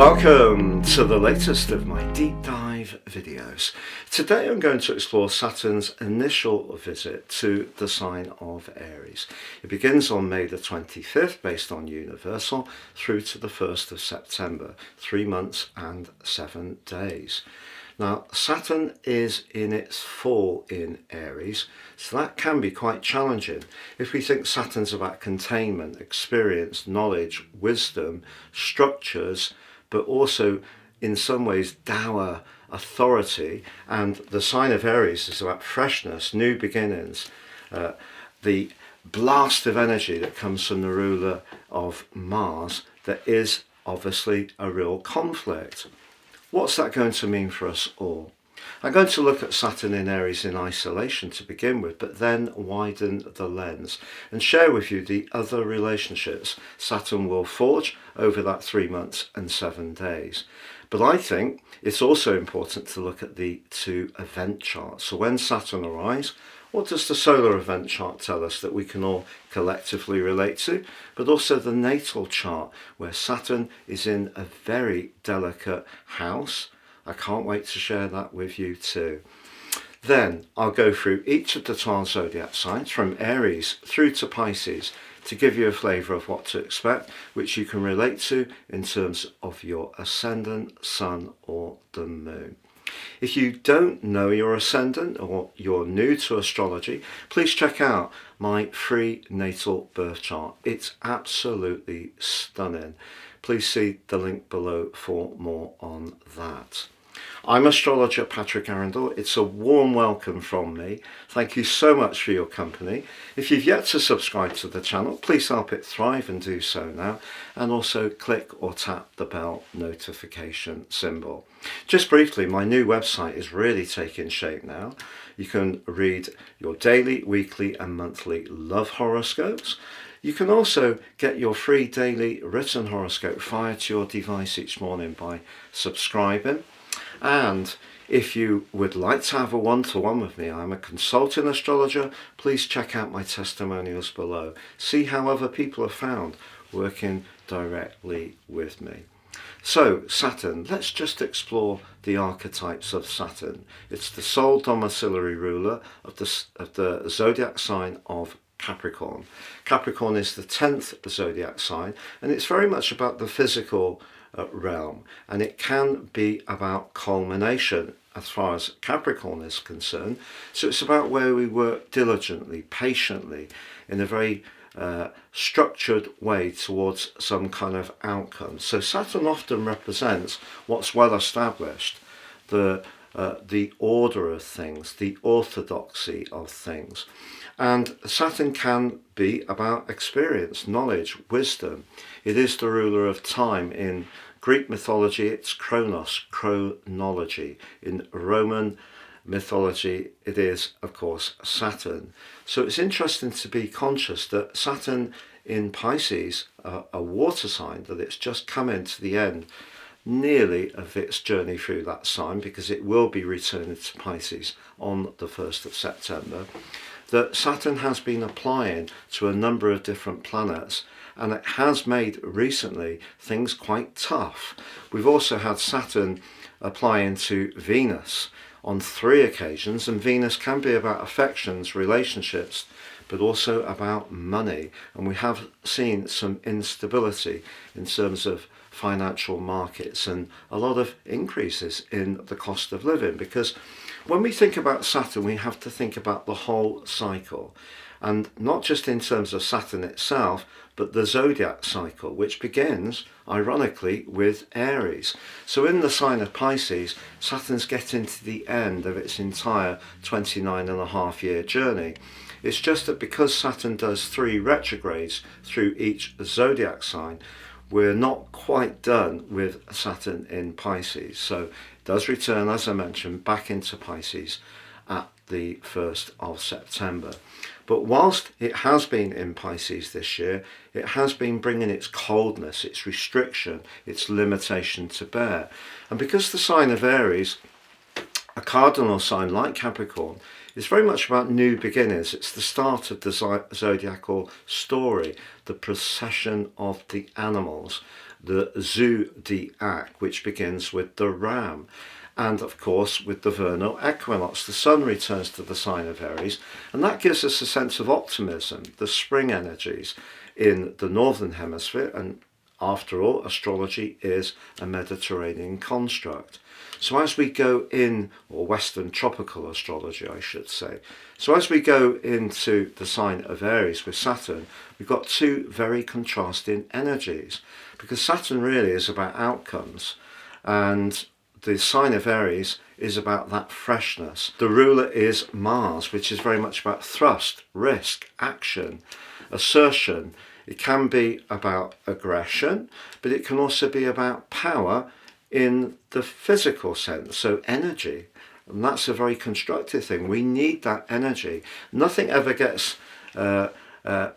Welcome to the latest of my deep dive videos. Today I'm going to explore Saturn's initial visit to the sign of Aries. It begins on May the 25th based on universal through to the 1st of September, 3 months and 7 days. Now Saturn is in its fall in Aries, so that can be quite challenging. If we think Saturn's about containment, experience, knowledge, wisdom, structures, but also in some ways dour authority, and the sign of Aries is about freshness, new beginnings, the blast of energy that comes from the ruler of Mars, there is obviously a real conflict. What's that going to mean for us all? I'm going to look at Saturn in Aries in isolation to begin with, but then widen the lens and share with you the other relationships Saturn will forge over that 3 months and 7 days. But I think it's also important to look at the two event charts. So when Saturn arrives, what does the solar event chart tell us that we can all collectively relate to? But also the natal chart, where Saturn is in a very delicate house. I can't wait to share that with you too. Then I'll go through each of the 12 zodiac signs from Aries through to Pisces to give you a flavour of what to expect, which you can relate to in terms of your ascendant, sun or the moon. If you don't know your ascendant or you're new to astrology, please check out my free natal birth chart. It's absolutely stunning. Please see the link below for more on that. I'm astrologer Patrick Arundell. It's a warm welcome from me. Thank you so much for your company. If you've yet to subscribe to the channel, please help it thrive and do so now. And also click or tap the bell notification symbol. Just briefly, my new website is really taking shape now. You can read your daily, weekly and monthly love horoscopes. You can also get your free daily written horoscope fired to your device each morning by subscribing. And if you would like to have a one-to-one with me, I'm a consulting astrologer. Please check out my testimonials below. See how other people are found working directly with me. So Saturn, let's just explore the archetypes of Saturn. It's the sole domiciliary ruler of the zodiac sign of Capricorn. Capricorn is the 10th zodiac sign, and it's very much about the physical realm, and it can be about culmination as far as Capricorn is concerned. So it's about where we work diligently, patiently, in a very structured way towards some kind of outcome. So Saturn often represents what's well established, the order of things, the orthodoxy of things. And Saturn can be about experience, knowledge, wisdom. It is the ruler of time. In Greek mythology, it's Chronos, chronology. In Roman mythology, it is, of course, Saturn. So it's interesting to be conscious that Saturn in Pisces, a water sign, that it's just coming to the end nearly of its journey through that sign, because it will be returning to Pisces on the 1st of September, that Saturn has been applying to a number of different planets, and it has made recently things quite tough. We've also had Saturn applying to Venus on 3 occasions, and Venus can be about affections, relationships, but also about money. And we have seen some instability in terms of financial markets and a lot of increases in the cost of living, because when we think about Saturn, we have to think about the whole cycle, and not just in terms of Saturn itself, but the zodiac cycle, which begins ironically with Aries. So in the sign of Pisces, Saturn's getting to the end of its entire 29.5-year journey. It's just that because Saturn does 3 retrogrades through each zodiac sign, we're not quite done with Saturn in Pisces. So it does return, as I mentioned, back into Pisces at the 1st of September. But whilst it has been in Pisces this year, it has been bringing its coldness, its restriction, its limitation to bear. And because the sign of Aries, a cardinal sign like Capricorn, is very much about new beginnings. It's the start of the zodiacal story, the procession of the animals, the ZODIAC, which begins with the Ram. And of course, with the vernal equinox, the sun returns to the sign of Aries, and that gives us a sense of optimism, the spring energies in the northern hemisphere. And after all, astrology is a Mediterranean construct. So as we go in, or Western tropical astrology, I should say. So as we go into the sign of Aries with Saturn, we've got two very contrasting energies, because Saturn really is about outcomes, and the sign of Aries is about that freshness. The ruler is Mars, which is very much about thrust, risk, action, assertion. It can be about aggression, but it can also be about power in the physical sense, so energy. And that's a very constructive thing. We need that energy. Nothing ever gets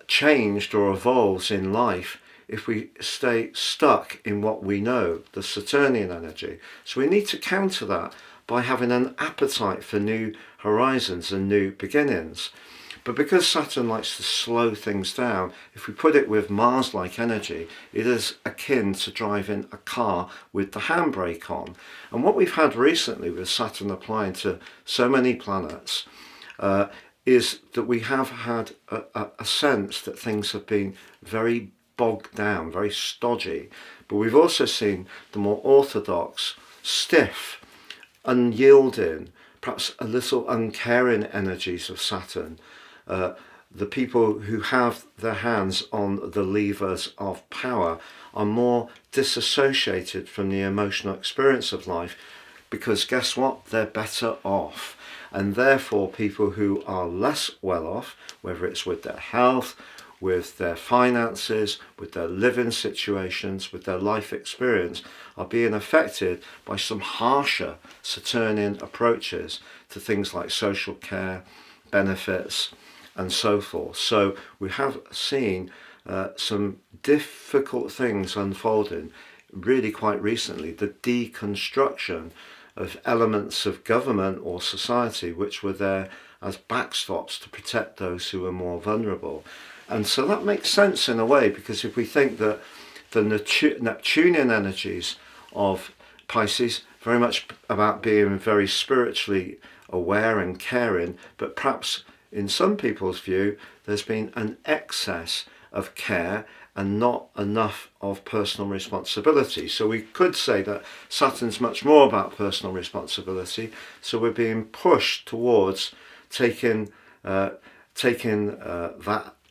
changed or evolves in life if we stay stuck in what we know, the Saturnian energy. So we need to counter that by having an appetite for new horizons and new beginnings. But because Saturn likes to slow things down, if we put it with Mars-like energy, it is akin to driving a car with the handbrake on. And what we've had recently with Saturn applying to so many planets is that we have had a sense that things have been very bogged down, very stodgy. But we've also seen the more orthodox, stiff, unyielding, perhaps a little uncaring energies of Saturn. The people who have their hands on the levers of power are more disassociated from the emotional experience of life, because guess what? They're better off. And therefore people who are less well off, whether it's with their health, with their finances, with their living situations, with their life experience, are being affected by some harsher Saturnian approaches to things like social care, benefits, and so forth. So we have seen some difficult things unfolding really quite recently. The deconstruction of elements of government or society which were there as backstops to protect those who were more vulnerable. And so that makes sense in a way, because if we think that the Neptunian energies of Pisces, very much about being very spiritually aware and caring, but perhaps in some people's view, there's been an excess of care and not enough of personal responsibility. So we could say that Saturn's much more about personal responsibility. So we're being pushed towards taking that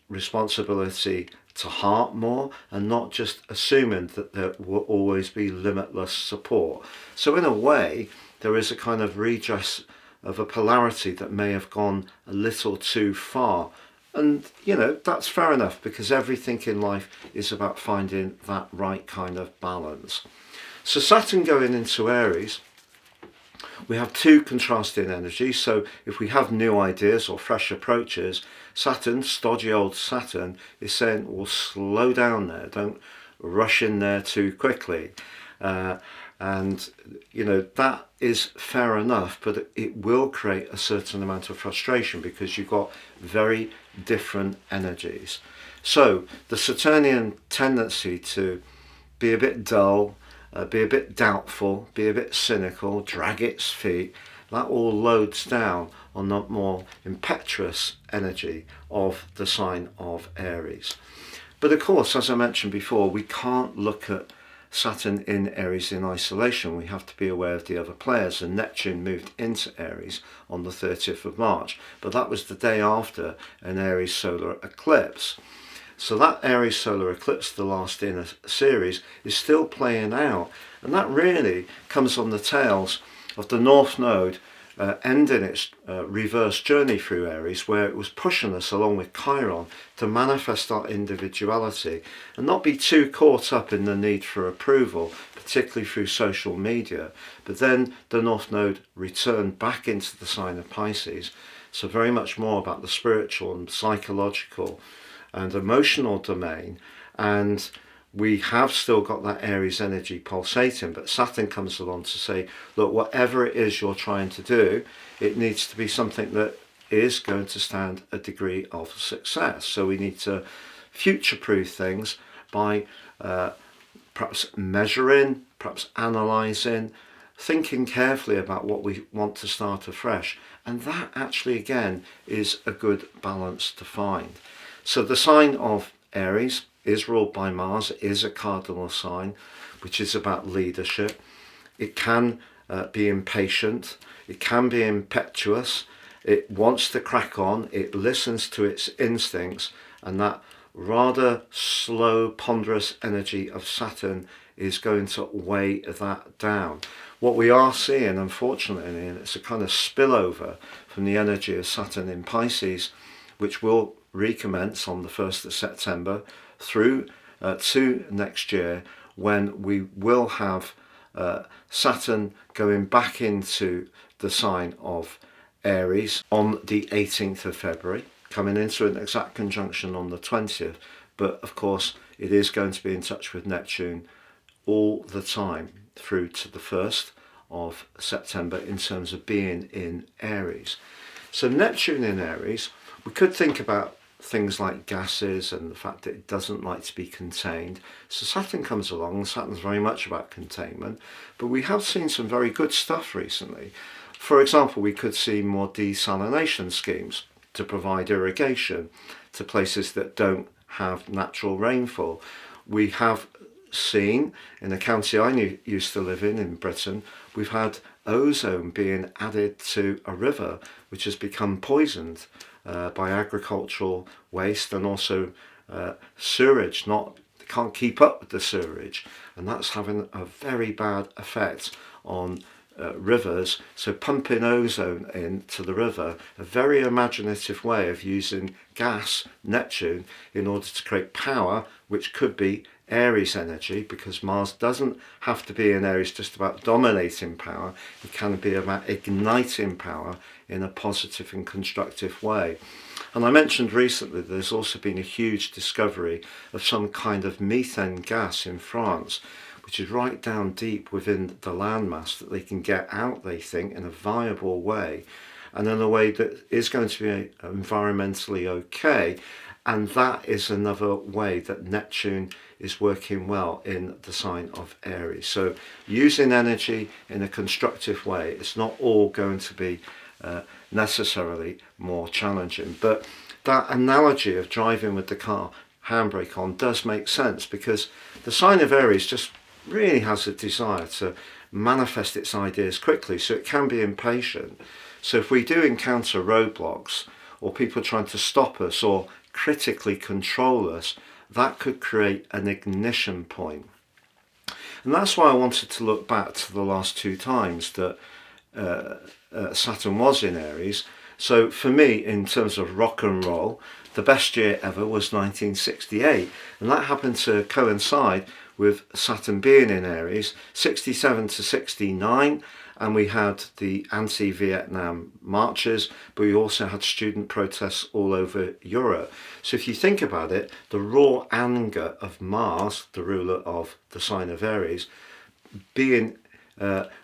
responsibility to heart more, and not just assuming that there will always be limitless support. So in a way, there is a kind of redress of a polarity that may have gone a little too far. And, you know, that's fair enough, because everything in life is about finding that right kind of balance. So Saturn going into Aries, we have two contrasting energies. So if we have new ideas or fresh approaches, Saturn, stodgy old Saturn, is saying, well, slow down there, don't rush in there too quickly. And, you know, that is fair enough, but it will create a certain amount of frustration, because you've got very different energies. So the Saturnian tendency to be a bit dull, be a bit doubtful, be a bit cynical, drag its feet, that all loads down on the more impetuous energy of the sign of Aries. But of course, as I mentioned before, we can't look at Saturn in Aries in isolation. We have to be aware of the other players, and Neptune moved into Aries on the 30th of March, but that was the day after an Aries solar eclipse. So that Aries solar eclipse, the last in a series, is still playing out, and that really comes on the tails of the North Node ending its reverse journey through Aries, where it was pushing us along with Chiron to manifest our individuality and not be too caught up in the need for approval, particularly through social media. But then the North Node returned back into the sign of Pisces, so very much more about the spiritual and psychological and emotional domain. And we have still got that Aries energy pulsating, but Saturn comes along to say, look, whatever it is you're trying to do, it needs to be something that is going to stand a degree of success. So we need to future-proof things by perhaps measuring, perhaps analysing, thinking carefully about what we want to start afresh. And that actually, again, is a good balance to find. So the sign of Aries is ruled by Mars, is a cardinal sign, which is about leadership. It can be impatient, it can be impetuous, it wants to crack on, it listens to its instincts, and that rather slow, ponderous energy of Saturn is going to weigh that down. What we are seeing, unfortunately, and it's a kind of spillover from the energy of Saturn in Pisces, which will recommence on the 1st of September through to next year, when we will have Saturn going back into the sign of Aries on the 18th of February, coming into an exact conjunction on the 20th, but of course it is going to be in touch with Neptune all the time through to the 1st of September in terms of being in Aries. So Neptune in Aries, we could think about things like gases and the fact that it doesn't like to be contained. So Saturn comes along, and Saturn's very much about containment, but we have seen some very good stuff recently. For example, we could see more desalination schemes to provide irrigation to places that don't have natural rainfall. We have seen, in the county I used to live in Britain, we've had ozone being added to a river which has become poisoned by agricultural waste, and also sewerage can't keep up with the sewerage, and that's having a very bad effect on rivers. So pumping ozone into the river, a very imaginative way of using gas, Neptune, in order to create power, which could be Aries energy, because Mars doesn't have to be in Aries just about dominating power. It can be about igniting power in a positive and constructive way. And I mentioned recently there's also been a huge discovery of some kind of methane gas in France, which is right down deep within the landmass that they can get out, they think, in a viable way, and in a way that is going to be environmentally okay. And that is another way that Neptune is working well in the sign of Aries. So using energy in a constructive way, it's not all going to be necessarily more challenging. But that analogy of driving with the car handbrake on does make sense, because the sign of Aries just really has a desire to manifest its ideas quickly, so it can be impatient. So if we do encounter roadblocks, or people trying to stop us or critically control us, that could create an ignition point. And that's why I wanted to look back to the last two times that Saturn was in Aries. So for me, in terms of rock and roll, the best year ever was 1968, and that happened to coincide with Saturn being in Aries, 67 to 69, and we had the anti-Vietnam marches, but we also had student protests all over Europe. So if you think about it, the raw anger of Mars, the ruler of the sign of Aries, being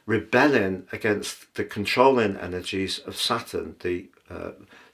rebelling against the controlling energies of Saturn, the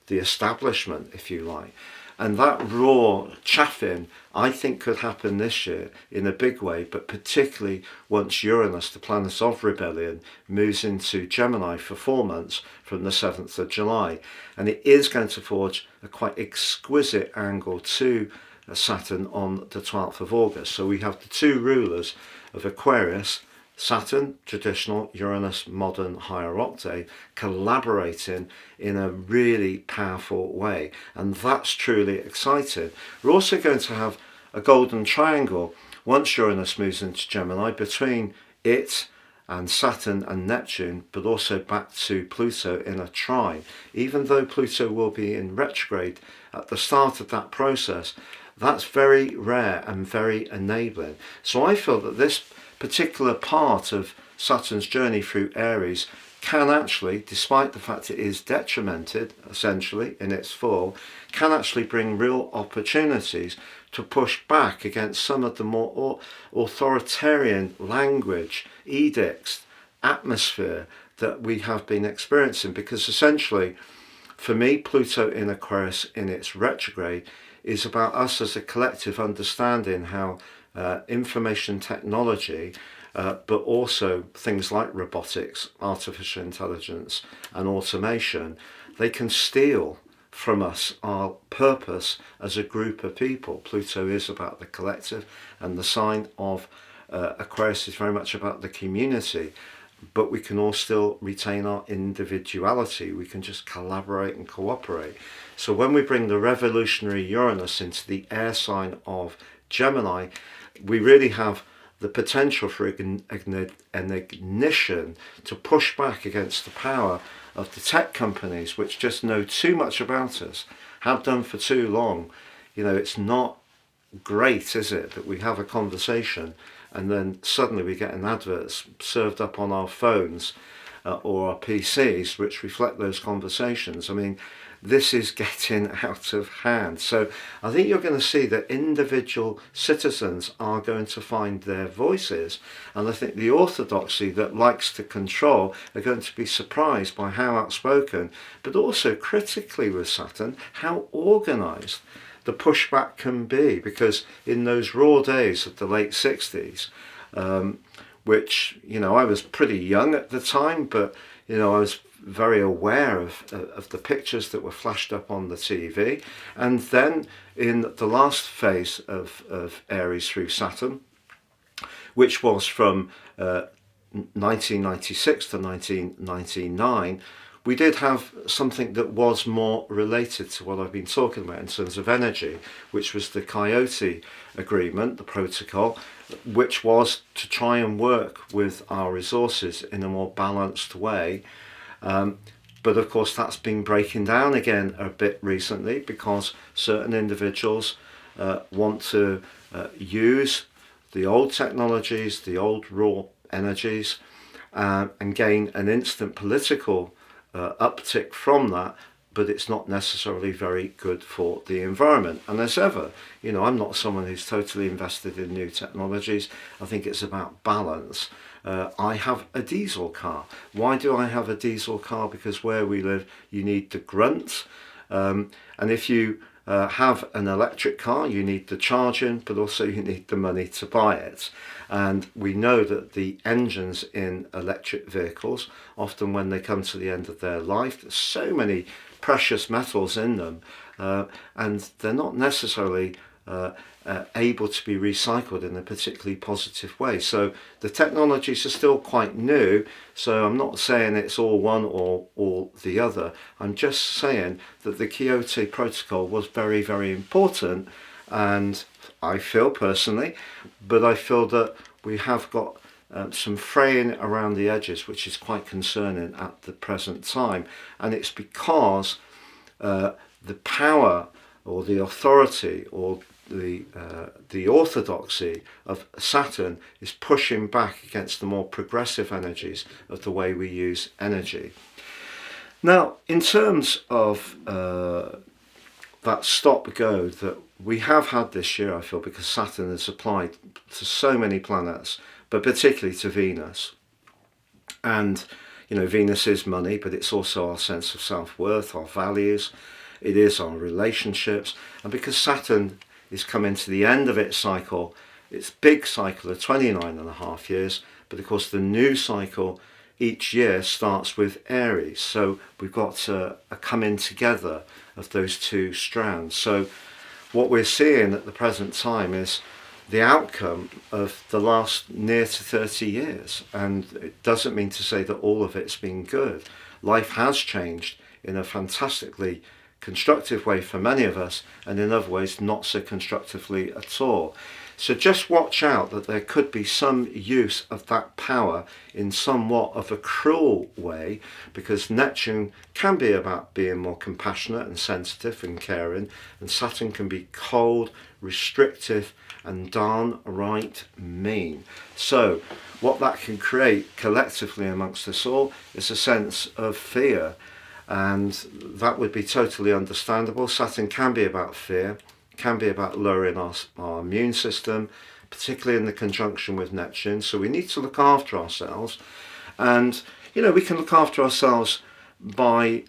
establishment, if you like. And that raw chaffing, I think, could happen this year in a big way, but particularly once Uranus, the planet of rebellion, moves into Gemini for 4 months from the 7th of July. And it is going to forge a quite exquisite angle to Saturn on the 12th of August. So we have the two rulers of Aquarius, Saturn, traditional, Uranus, modern, higher octave, collaborating in a really powerful way. And that's truly exciting. We're also going to have a golden triangle once Uranus moves into Gemini between it and Saturn and Neptune, but also back to Pluto in a trine. Even though Pluto will be in retrograde at the start of that process, that's very rare and very enabling. So I feel that this particular part of Saturn's journey through Aries can actually, despite the fact it is detrimented essentially in its fall, can actually bring real opportunities to push back against some of the more authoritarian language, edicts, atmosphere that we have been experiencing. Because essentially, for me, Pluto in Aquarius in its retrograde is about us as a collective understanding how information technology, but also things like robotics, artificial intelligence and automation, they can steal from us our purpose as a group of people. Pluto is about the collective, and the sign of Aquarius is very much about the community, but we can all still retain our individuality. We can just collaborate and cooperate. So when we bring the revolutionary Uranus into the air sign of Gemini, we really have the potential for an ignition to push back against the power of the tech companies, which just know too much about us, have done for too long. You know, it's not great, is it, that we have a conversation and then suddenly we get an advert served up on our phones or our PCs which reflect those conversations. I mean, this is getting out of hand. So I think you're going to see that individual citizens are going to find their voices, and I think the orthodoxy that likes to control are going to be surprised by how outspoken, but also critically with Saturn, how organised the pushback can be. Because in those raw days of the late 60s, which, you know, I was pretty young at the time, but, you know, I was very aware of the pictures that were flashed up on the TV. And then in the last phase of Aries through Saturn, which was from 1996 to 1999, we did have something that was more related to what I've been talking about in terms of energy, which was the Coyote Agreement, the protocol, which was to try and work with our resources in a more balanced way. But of course that's been breaking down again a bit recently, because certain individuals want to use the old technologies, the old raw energies, and gain an instant political uptick from that, but it's not necessarily very good for the environment. And as ever, you know, I'm not someone who's totally invested in new technologies. I think it's about balance. I have a diesel car. Why do I have a diesel car? Because where we live, you need the grunt. And if you have an electric car, you need the charging, but also you need the money to buy it. And we know that the engines in electric vehicles, often when they come to the end of their life, there's so many precious metals in them, and they're not necessarily able to be recycled in a particularly positive way. So the technologies are still quite new, so I'm not saying it's all one or all the other. I'm just saying that the Kyoto Protocol was very, very important, and I feel personally, but I feel that we have got some fraying around the edges, which is quite concerning at the present time. And it's because the power or the authority or the orthodoxy of Saturn is pushing back against the more progressive energies of the way we use energy. Now, in terms of that stop-go that we have had this year, I feel, because Saturn has applied to so many planets, but particularly to Venus. And, you know, Venus is money, but it's also our sense of self-worth, our values. It is our relationships. And because Saturn is coming to the end of its cycle, its big cycle of 29.5 years, but of course the new cycle each year starts with Aries. So we've got a coming together of those two strands. So what we're seeing at the present time is the outcome of the last near to 30 years. And it doesn't mean to say that all of it's been good. Life has changed in a fantastically constructive way for many of us, and in other ways not so constructively at all. So just watch out that there could be some use of that power in somewhat of a cruel way, because Neptune can be about being more compassionate and sensitive and caring, and Saturn can be cold, restrictive and downright mean. So what that can create collectively amongst us all is a sense of fear, and that would be totally understandable. Saturn can be about fear, can be about lowering our immune system, particularly in the conjunction with Neptune. So we need to look after ourselves, and you know, we can look after ourselves by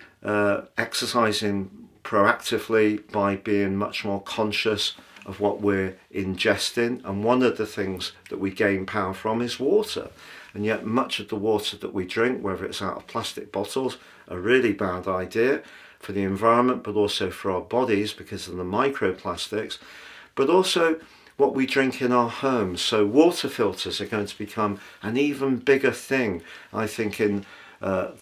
exercising proactively, by being much more conscious of what we're ingesting, and one of the things that we gain power from is water. And yet much of the water that we drink, whether it's out of plastic bottles, a really bad idea for the environment, but also for our bodies because of the microplastics, but also what we drink in our homes. So water filters are going to become an even bigger thing, I think, in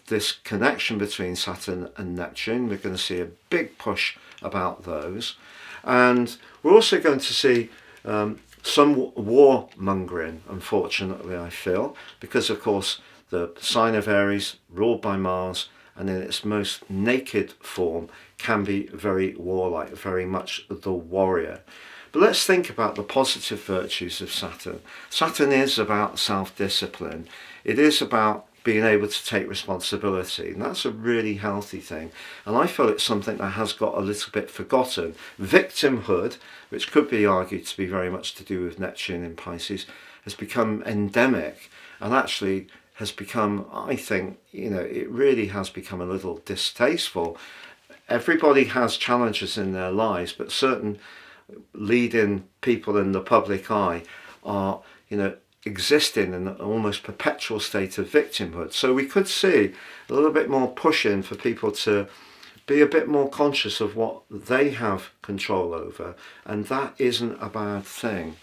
this connection between Saturn and Neptune. We're going to see a big push about those. And we're also going to see some warmongering, unfortunately, I feel, because of course the sign of Aries, ruled by Mars, and in its most naked form, can be very warlike, very much the warrior. But let's think about the positive virtues of Saturn. Saturn is about self-discipline. It is about being able to take responsibility, and that's a really healthy thing. And I feel it's something that has got a little bit forgotten. Victimhood, which could be argued to be very much to do with Neptune in Pisces, has become endemic, and actually has become, I think, it really has become a little distasteful. Everybody has challenges in their lives, but certain leading people in the public eye are, existing in an almost perpetual state of victimhood. So we could see a little bit more pushing for people to be a bit more conscious of what they have control over, and that isn't a bad thing.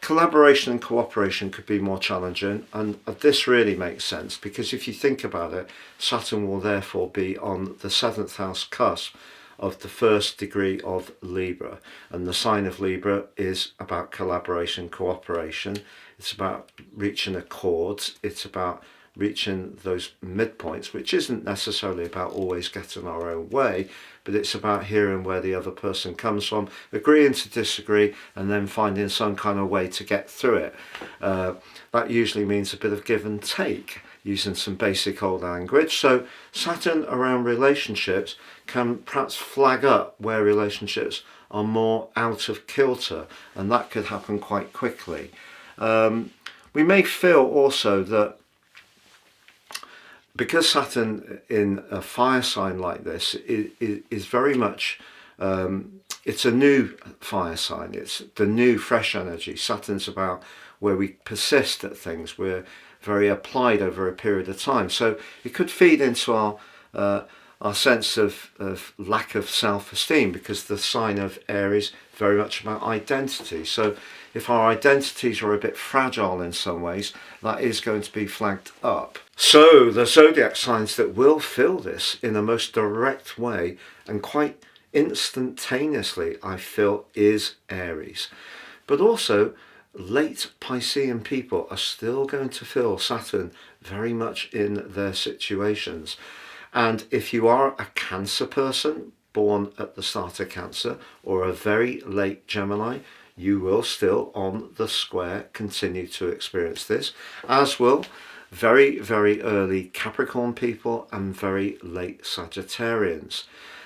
Collaboration and cooperation could be more challenging, and this really makes sense because if you think about it, Saturn will therefore be on the 7th house cusp of the 1st degree of Libra, and the sign of Libra is about collaboration, cooperation. It's about reaching accords, it's about reaching those midpoints, which isn't necessarily about always getting our own way, but it's about hearing where the other person comes from, agreeing to disagree, and then finding some kind of way to get through it. That usually means a bit of give and take, using some basic old language. So Saturn around relationships can perhaps flag up where relationships are more out of kilter, and that could happen quite quickly. We may feel also that because Saturn in a fire sign like this is very much, it's a new fire sign, it's the new fresh energy. Saturn's about where we persist at things, we're very applied over a period of time. So it could feed into our sense of lack of self-esteem, because the sign of Aries very much about identity. So if our identities are a bit fragile in some ways, that is going to be flagged up. So the zodiac signs that will feel this in a most direct way and quite instantaneously, I feel, is Aries. But also late Piscean people are still going to feel Saturn very much in their situations. And if you are a Cancer person, born at the start of Cancer, or a very late Gemini, you will still on the square continue to experience this, as will very, very early Capricorn people and very late Sagittarians.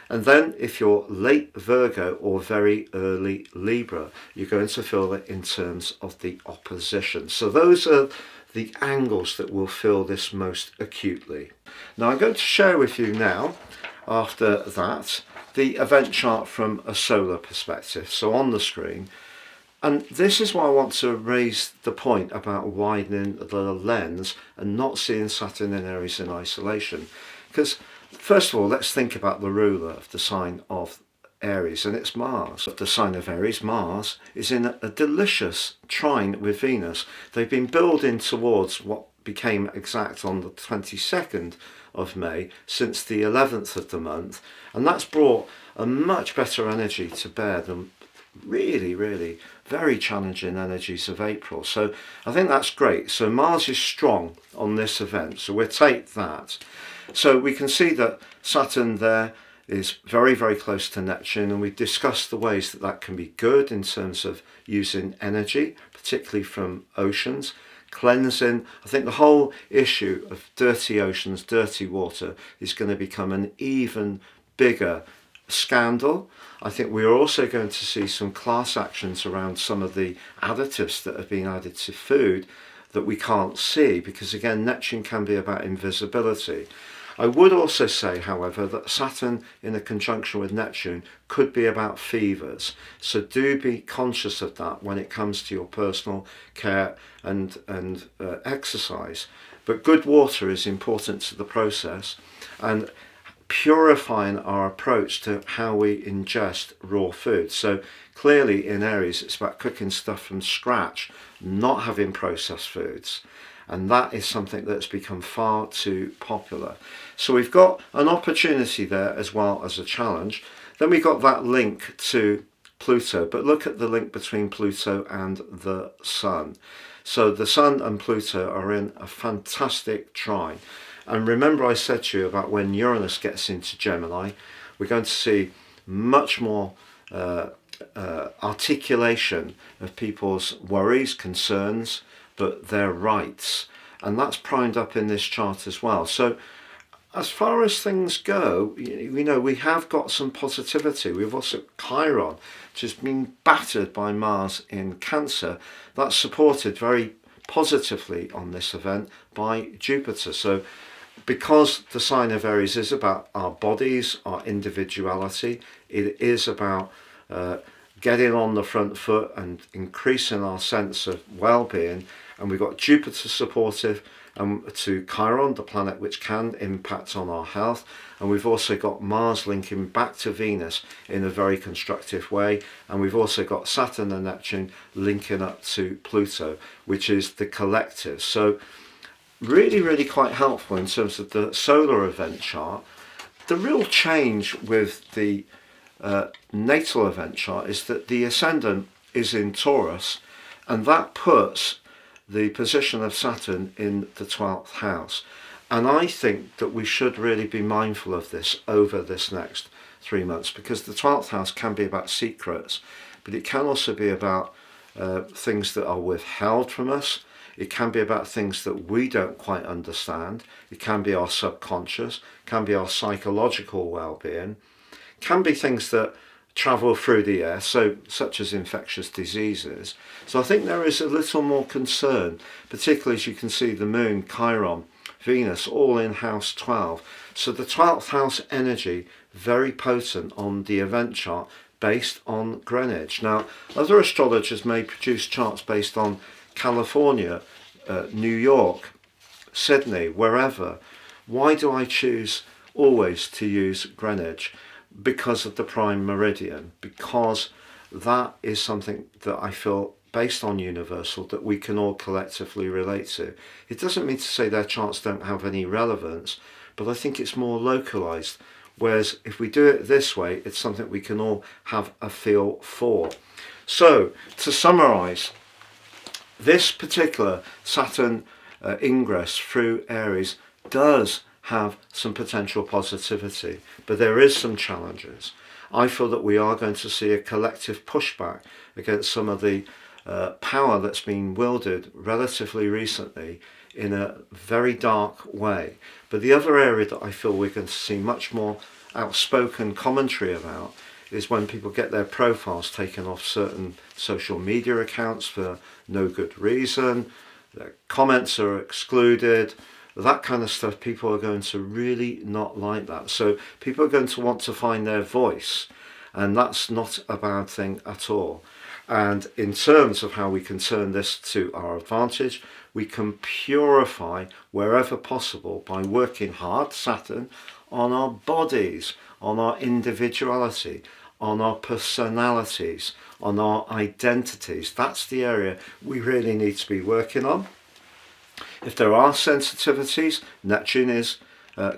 And then if you're late Virgo or very early Libra, you're going to feel it in terms of the opposition. So those are the angles that will feel this most acutely. Now I'm going to share with you now, after that, the event chart from a solar perspective, so on the screen. And this is why I want to raise the point about widening the lens and not seeing Saturn in Aries in isolation. Because first of all, let's think about the ruler of the sign of Aries, and it's Mars. The sign of Aries, Mars, is in a delicious trine with Venus. They've been building towards what became exact on the 22nd of May since the 11th of the month, and that's brought a much better energy to bear than really, really very challenging energies of April. So I think that's great. So Mars is strong on this event, so we'll take that. So we can see that Saturn there is very, very close to Neptune, and we've discussed the ways that that can be good in terms of using energy, particularly from oceans, cleansing. I think the whole issue of dirty oceans, dirty water is going to become an even bigger scandal. I think we are also going to see some class actions around some of the additives that have been added to food that we can't see, because again, Neptune can be about invisibility. I would also say, however, that Saturn in a conjunction with Neptune could be about fevers. So do be conscious of that when it comes to your personal care and exercise. But good water is important to the process, and purifying our approach to how we ingest raw food. So clearly in Aries, it's about cooking stuff from scratch, not having processed foods. And that is something that's become far too popular. So we've got an opportunity there as well as a challenge. Then we've got that link to Pluto, but look at the link between Pluto and the Sun. So the Sun and Pluto are in a fantastic trine. And remember I said to you about when Uranus gets into Gemini, we're going to see much more articulation of people's worries, concerns, but their rights. And that's primed up in this chart as well. So as far as things go, you know, we have got some positivity. We've also Chiron, which has been battered by Mars in Cancer. That's supported very positively on this event by Jupiter. So because the sign of Aries is about our bodies, our individuality, it is about getting on the front foot and increasing our sense of well-being. And we've got Jupiter supportive to Chiron, the planet which can impact on our health. And we've also got Mars linking back to Venus in a very constructive way. And we've also got Saturn and Neptune linking up to Pluto, which is the collective. So really, really quite helpful in terms of the solar event chart. The real change with the natal event chart is that the ascendant is in Taurus, and that puts the position of Saturn in the 12th house. And I think that we should really be mindful of this over this next 3 months, because the 12th house can be about secrets, but it can also be about things that are withheld from us. It can be about things that we don't quite understand. It can be our subconscious, can be our psychological well-being, can be things that travel through the air, so such as infectious diseases. So I think there is a little more concern, particularly as you can see the Moon, Chiron, Venus, all in house 12. So the 12th house energy, very potent on the event chart based on Greenwich. Now, other astrologers may produce charts based on California, New York, Sydney, wherever. Why do I choose always to use Greenwich? Because of the prime meridian, because that is something that I feel based on universal that we can all collectively relate to. It doesn't mean to say their charts don't have any relevance, but I think it's more localized, whereas if we do it this way, it's something we can all have a feel for. So to summarize, this particular Saturn ingress through Aries does have some potential positivity, but there is some challenges. I feel that we are going to see a collective pushback against some of the power that's been wielded relatively recently in a very dark way. But the other area that I feel we're going to see much more outspoken commentary about is when people get their profiles taken off certain social media accounts for no good reason, their comments are excluded, that kind of stuff. People are going to really not like that. So people are going to want to find their voice, and that's not a bad thing at all. And in terms of how we can turn this to our advantage, we can purify wherever possible by working hard, Saturn, on our bodies, on our individuality, on our personalities, on our identities. That's the area we really need to be working on. If there are sensitivities, Neptune is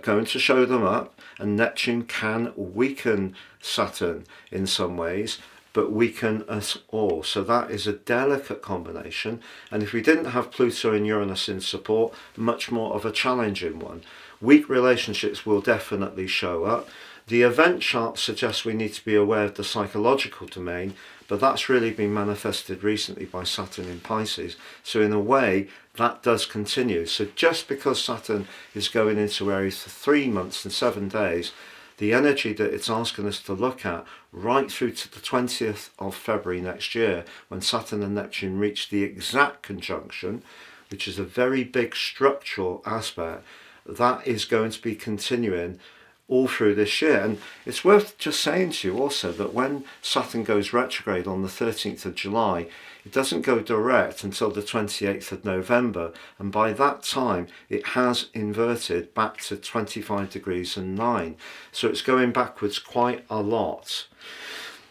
going to show them up, and Neptune can weaken Saturn in some ways, but weaken us all. So that is a delicate combination. And if we didn't have Pluto and Uranus in support, much more of a challenging one. Weak relationships will definitely show up. The event chart suggests we need to be aware of the psychological domain, but that's really been manifested recently by Saturn in Pisces. So in a way, that does continue. So just because Saturn is going into Aries for 3 months and 7 days, the energy that it's asking us to look at right through to the 20th of February next year, when Saturn and Neptune reach the exact conjunction, which is a very big structural aspect, that is going to be continuing all through this year. And it's worth just saying to you also that when Saturn goes retrograde on the 13th of July, it doesn't go direct until the 28th of November, and by that time it has inverted back to 25 degrees and 9, so it's going backwards quite a lot.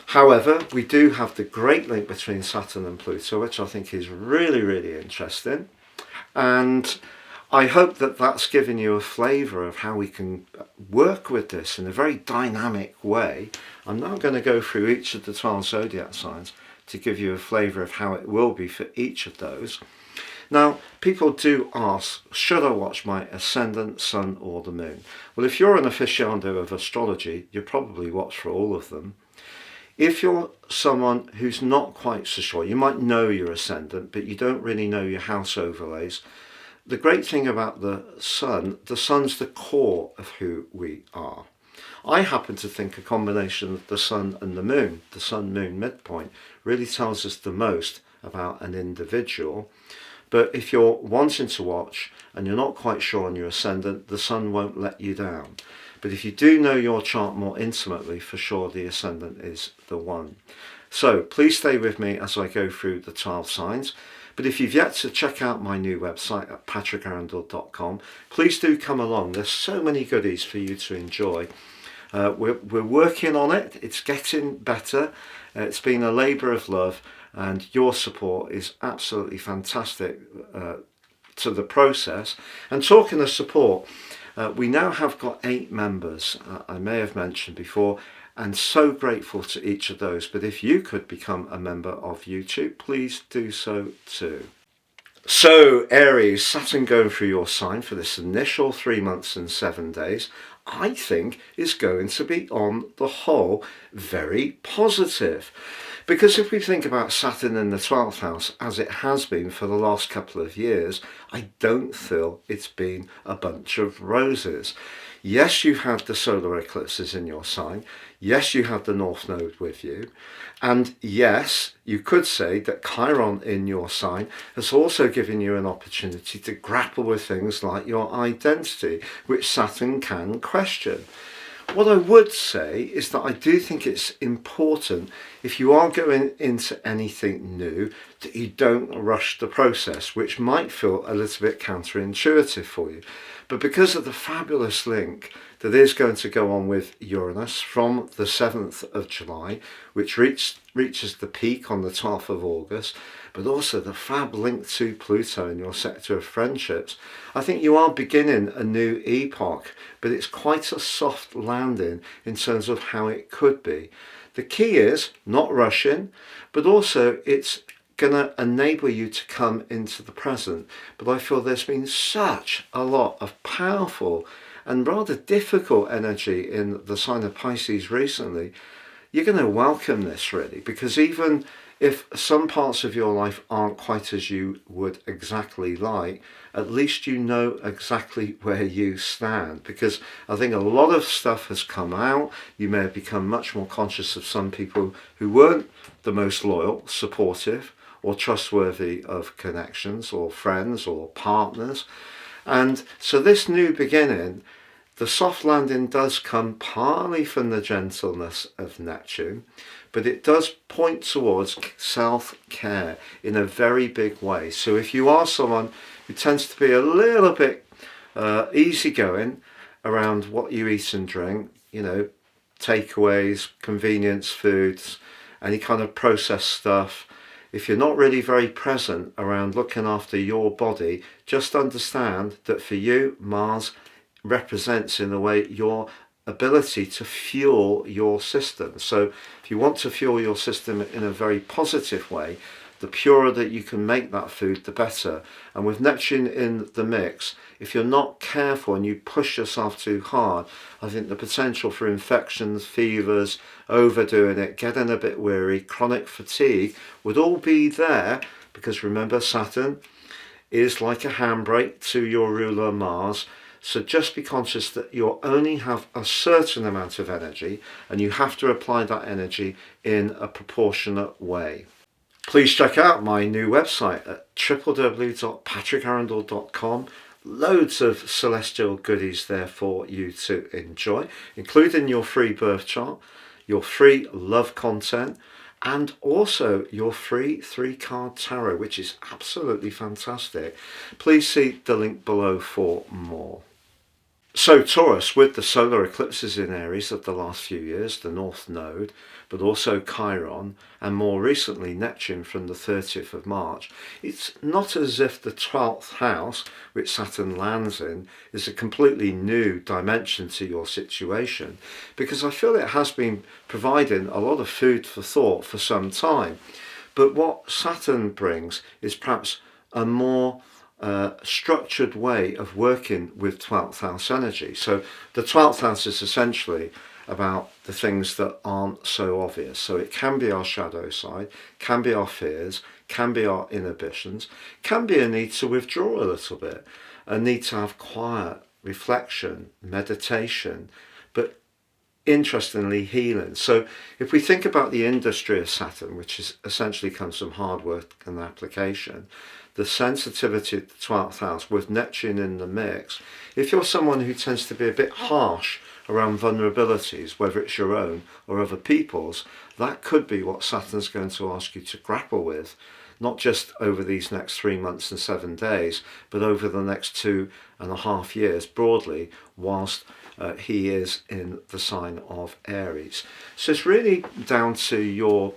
However, we do have the great link between Saturn and Pluto, which I think is really, really interesting, and I hope that that's given you a flavour of how we can work with this in a very dynamic way. I'm now going to go through each of the 12 zodiac signs to give you a flavour of how it will be for each of those. Now, people do ask, should I watch my ascendant, sun or the moon? Well, if you're an aficionado of astrology, you probably watch for all of them. If you're someone who's not quite so sure, you might know your ascendant, but you don't really know your house overlays. The great thing about the sun's the core of who we are. I happen to think a combination of the sun and the moon, the sun-moon midpoint, really tells us the most about an individual. But if you're wanting to watch and you're not quite sure on your ascendant, the sun won't let you down. But if you do know your chart more intimately, for sure the ascendant is the one. So please stay with me as I go through the 12 signs. But if you've yet to check out my new website at patrickarundell.com, please do come along. There's so many goodies for you to enjoy. We're working on it. It's getting better. It's been a labour of love, and your support is absolutely fantastic to the process. And talking of support, we now have got 8 members, I may have mentioned before, and so grateful to each of those. But if you could become a member of YouTube, please do so too. So Aries, Saturn going through your sign for this initial 3 months and 7 days, I think is going to be on the whole very positive. Because if we think about Saturn in the 12th house, as it has been for the last couple of years, I don't feel it's been a bunch of roses. Yes, you've had the solar eclipses in your sign. Yes, you had the North Node with you. And yes, you could say that Chiron in your sign has also given you an opportunity to grapple with things like your identity, which Saturn can question. What I would say is that I do think it's important, if you are going into anything new, that you don't rush the process, which might feel a little bit counterintuitive for you. But because of the fabulous link that is going to go on with Uranus from the 7th of July, which reaches the peak on the 12th of August, but also the fab link to Pluto in your sector of friendships, I think you are beginning a new epoch, but it's quite a soft landing in terms of how it could be. The key is not rushing, but also it's going to enable you to come into the present. But I feel there's been such a lot of powerful and rather difficult energy in the sign of Pisces recently. You're going to welcome this really, because even if some parts of your life aren't quite as you would exactly like, at least you know exactly where you stand, because I think a lot of stuff has come out. You may have become much more conscious of some people who weren't the most loyal, supportive or trustworthy of connections or friends or partners. And so this new beginning, the soft landing does come partly from the gentleness of Neptune, but it does point towards self-care in a very big way. So if you are someone who tends to be a little bit easygoing around what you eat and drink, you know, takeaways, convenience foods, any kind of processed stuff, if you're not really very present around looking after your body, just understand that for you, Mars represents in a way your ability to fuel your system. So if you want to fuel your system in a very positive way, the purer that you can make that food, the better. And with Neptune in the mix, if you're not careful and you push yourself too hard, I think the potential for infections, fevers, overdoing it, getting a bit weary, chronic fatigue would all be there, because remember, Saturn is like a handbrake to your ruler Mars. So just be conscious that you only have a certain amount of energy and you have to apply that energy in a proportionate way. Please check out my new website at www.patrickarundell.com. Loads of celestial goodies there for you to enjoy, including your free birth chart, your free love content, and also your free 3-card tarot, which is absolutely fantastic. Please see the link below for more. So Taurus, with the solar eclipses in Aries of the last few years, the North Node, but also Chiron, and more recently Neptune from the 30th of March, it's not as if the 12th house, which Saturn lands in, is a completely new dimension to your situation, because I feel it has been providing a lot of food for thought for some time. But what Saturn brings is perhaps a more structured way of working with 12th house energy. So the 12th house is essentially about the things that aren't so obvious. So it can be our shadow side, can be our fears, can be our inhibitions, can be a need to withdraw a little bit, a need to have quiet, reflection, meditation, but interestingly healing. So if we think about the industry of Saturn, which is essentially comes from hard work and application, the sensitivity of the 12th house with Neptune in the mix, if you're someone who tends to be a bit harsh around vulnerabilities, whether it's your own or other people's, that could be what Saturn's going to ask you to grapple with, not just over these next 3 months and 7 days, but over the next 2.5 years broadly, whilst he is in the sign of Aries. So it's really down to your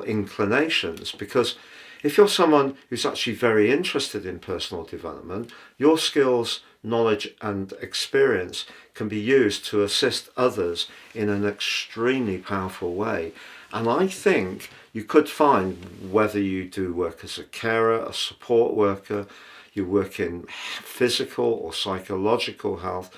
inclinations, because if you're someone who's actually very interested in personal development, your skills, knowledge and experience can be used to assist others in an extremely powerful way. And I think you could find, whether you do work as a carer, a support worker, you work in physical or psychological health,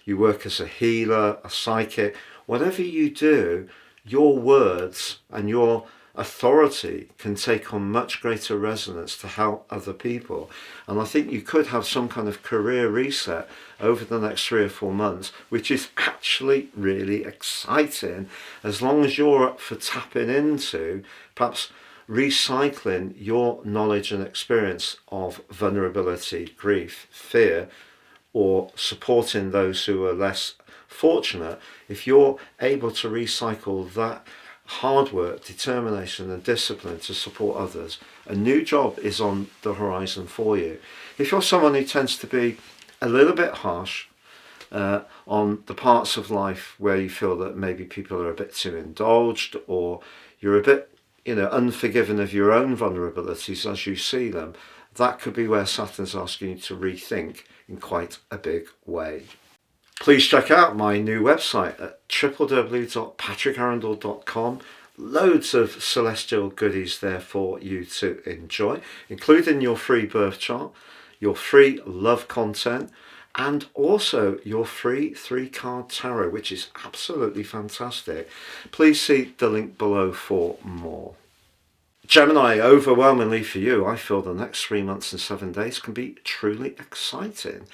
you work as a healer, a psychic, whatever you do, your words and your authority can take on much greater resonance to help other people. And I think you could have some kind of career reset over the next 3 or 4 months, which is actually really exciting, as long as you're up for tapping into perhaps recycling your knowledge and experience of vulnerability, grief, fear, or supporting those who are less fortunate. If you're able to recycle that hard work, determination and discipline to support others, a new job is on the horizon for you. If you're someone who tends to be a little bit harsh on the parts of life where you feel that maybe people are a bit too indulged, or you're a bit unforgiving of your own vulnerabilities as you see them, that could be where Saturn's asking you to rethink in quite a big way. Please check out my new website at www.patrickarundell.com. Loads of celestial goodies there for you to enjoy, including your free birth chart, your free love content, and also your free 3-card tarot, which is absolutely fantastic. Please see the link below for more. Gemini, overwhelmingly for you, I feel the next 3 months and 7 days can be truly exciting.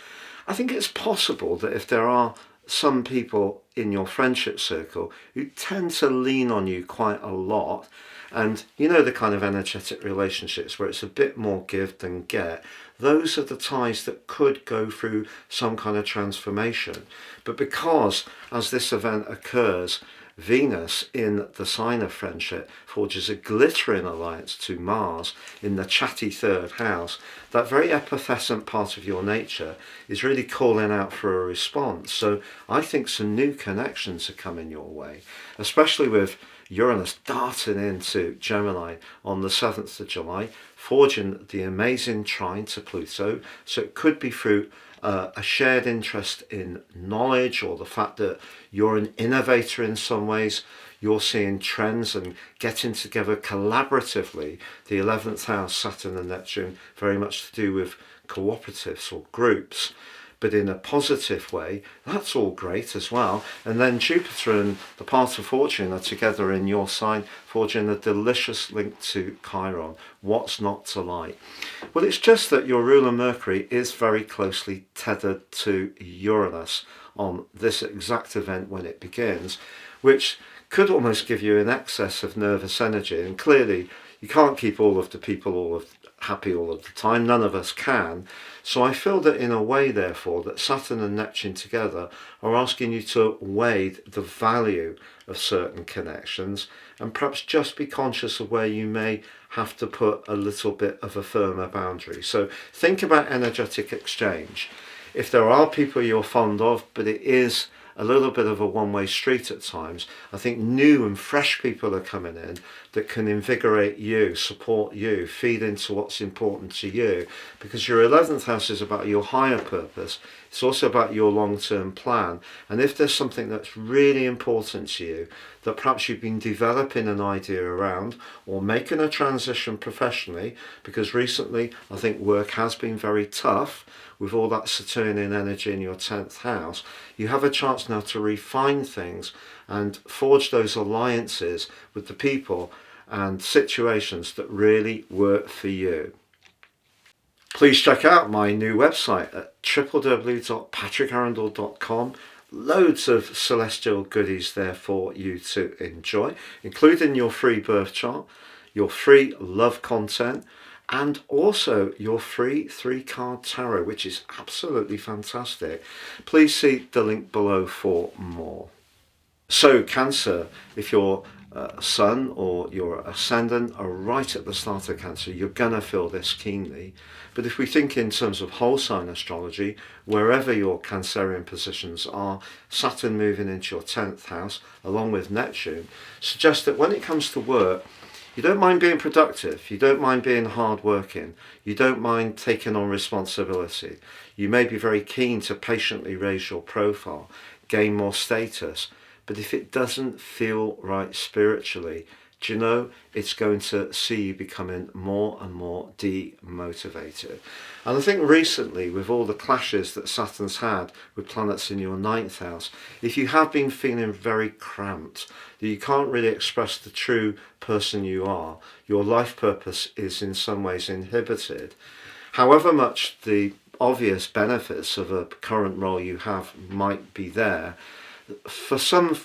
I think it's possible that if there are some people in your friendship circle who tend to lean on you quite a lot, and the kind of energetic relationships where it's a bit more give than get, those are the ties that could go through some kind of transformation. But because as this event occurs, Venus in the sign of friendship forges a glittering alliance to Mars in the chatty 3rd house, that very effervescent part of your nature is really calling out for a response. So I think some new connections are coming your way, especially with Uranus darting into Gemini on the 7th of July, forging the amazing trine to Pluto. So it could be through a shared interest in knowledge, or the fact that you're an innovator in some ways, you're seeing trends and getting together collaboratively. The 11th house, Saturn and Neptune, very much to do with cooperatives or groups, but in a positive way. That's all great as well. And then Jupiter and the path of fortune are together in your sign, forging a delicious link to Chiron. What's not to like? Well, it's just that your ruler Mercury is very closely tethered to Uranus on this exact event when it begins, which could almost give you an excess of nervous energy. And clearly you can't keep all of the people all of happy all of the time. None of us can. So I feel that in a way, therefore, that Saturn and Neptune together are asking you to weigh the value of certain connections and perhaps just be conscious of where you may have to put a little bit of a firmer boundary. So think about energetic exchange. If there are people you're fond of, but it is a little bit of a one-way street at times, I think new and fresh people are coming in that can invigorate you, support you, feed into what's important to you, because your 11th house is about your higher purpose. It's also about your long-term plan. And if there's something that's really important to you that perhaps you've been developing an idea around or making a transition professionally, because recently I think work has been very tough with all that Saturnian energy in your 10th house, you have a chance now to refine things and forge those alliances with the people and situations that really work for you. Please check out my new website at www.patrickarundell.com. Loads of celestial goodies there for you to enjoy, including your free birth chart, your free love content, and also your free 3-card tarot, which is absolutely fantastic. Please see the link below for more. So Cancer, if your sun or your ascendant are right at the start of Cancer, you're gonna feel this keenly. But if we think in terms of whole sign astrology, wherever your Cancerian positions are, Saturn moving into your 10th house along with Neptune suggests that when it comes to work, you don't mind being productive, you don't mind being hard-working, you don't mind taking on responsibility. You may be very keen to patiently raise your profile, gain more status, but if it doesn't feel right spiritually, do you know, it's going to see you becoming more and more demotivated. And I think recently, with all the clashes that Saturn's had with planets in your 9th house, if you have been feeling very cramped, that you can't really express the true person you are, your life purpose is in some ways inhibited. However much the obvious benefits of a current role you have might be there, for some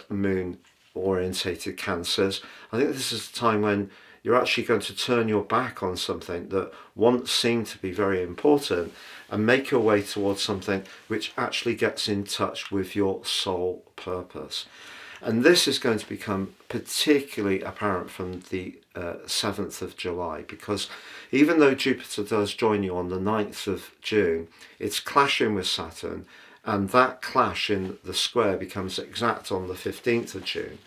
moon orientated Cancers, I think this is a time when you're actually going to turn your back on something that once seemed to be very important and make your way towards something which actually gets in touch with your soul purpose. And this is going to become particularly apparent from the 7th of July, because even though Jupiter does join you on the 9th of June, it's clashing with Saturn, and that clash in the square becomes exact on the 15th of June,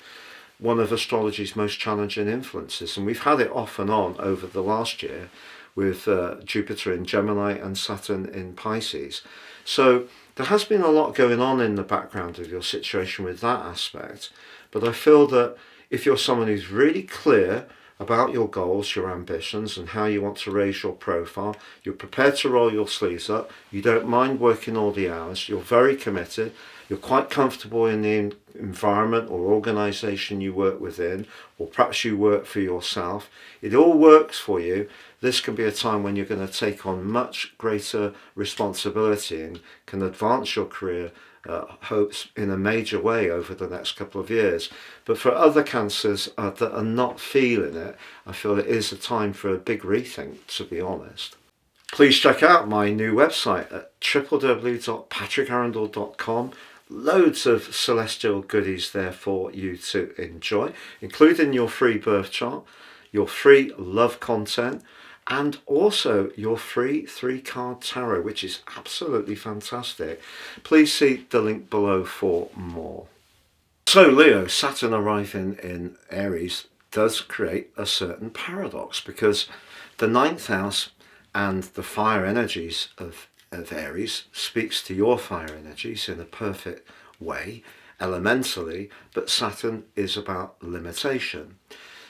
one of astrology's most challenging influences. And we've had it off and on over the last year with Jupiter in Gemini and Saturn in Pisces. So there has been a lot going on in the background of your situation with that aspect. But I feel that if you're someone who's really clear about your goals, your ambitions, and how you want to raise your profile, you're prepared to roll your sleeves up, you don't mind working all the hours, you're very committed, you're quite comfortable in the environment or organisation you work within, or perhaps you work for yourself, it all works for you, this can be a time when you're going to take on much greater responsibility and can advance your career hopes in a major way over the next couple of years. But for other Cancers that are not feeling it, I feel it is a time for a big rethink, to be honest. Please check out my new website at www.patrickarundell.com. Loads of celestial goodies there for you to enjoy, including your free birth chart, your free love content, and also your free 3-card tarot, which is absolutely fantastic. Please see the link below for more. So Leo, Saturn arriving in Aries does create a certain paradox, because the 9th house and the fire energies of Aries speaks to your fire energies in a perfect way, elementally, but Saturn is about limitation.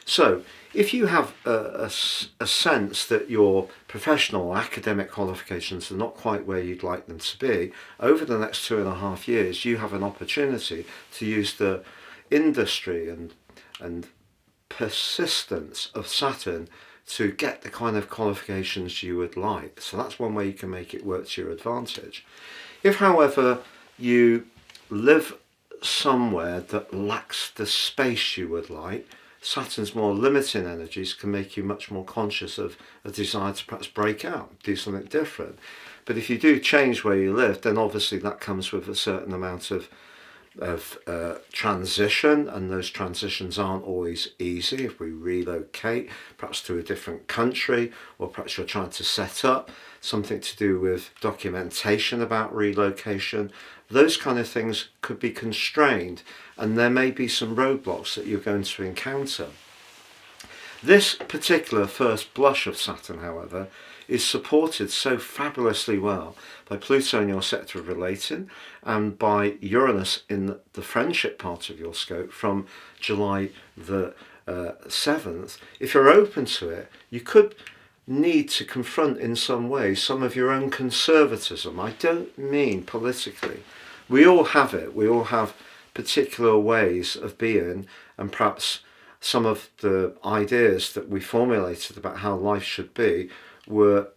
So if you have a sense that your professional or academic qualifications are not quite where you'd like them to be, over the next 2.5 years you have an opportunity to use the industry and persistence of Saturn to get the kind of qualifications you would like. So that's one way you can make it work to your advantage. If, however, you live somewhere that lacks the space you would like, Saturn's more limiting energies can make you much more conscious of a desire to perhaps break out, do something different. But if you do change where you live, then obviously that comes with a certain amount of transition, and those transitions aren't always easy. If we relocate perhaps to a different country, or perhaps you're trying to set up something to do with documentation about relocation, those kind of things could be constrained, and there may be some roadblocks that you're going to encounter. This particular first blush of Saturn, however, is supported so fabulously well by Pluto in your sector of relating and by Uranus in the friendship part of your scope from July the 7th. If you're open to it, you could need to confront in some way some of your own conservatism. I don't mean politically. We all have it. We all have particular ways of being, and perhaps some of the ideas that we formulated about how life should be were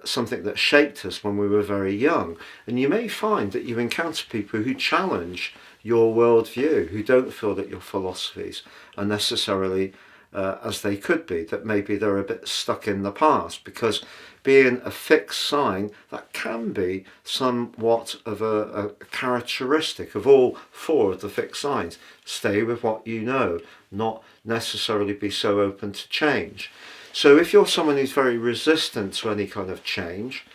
something that shaped us when we were very young. And you may find that you encounter people who challenge your worldview, who don't feel that your philosophies are necessarily as they could be, that maybe they're a bit stuck in the past, because being a fixed sign, that can be somewhat of a characteristic of all four of the fixed signs. Stay with what you know, not necessarily be so open to change. So if you're someone who's very resistant to any kind of change,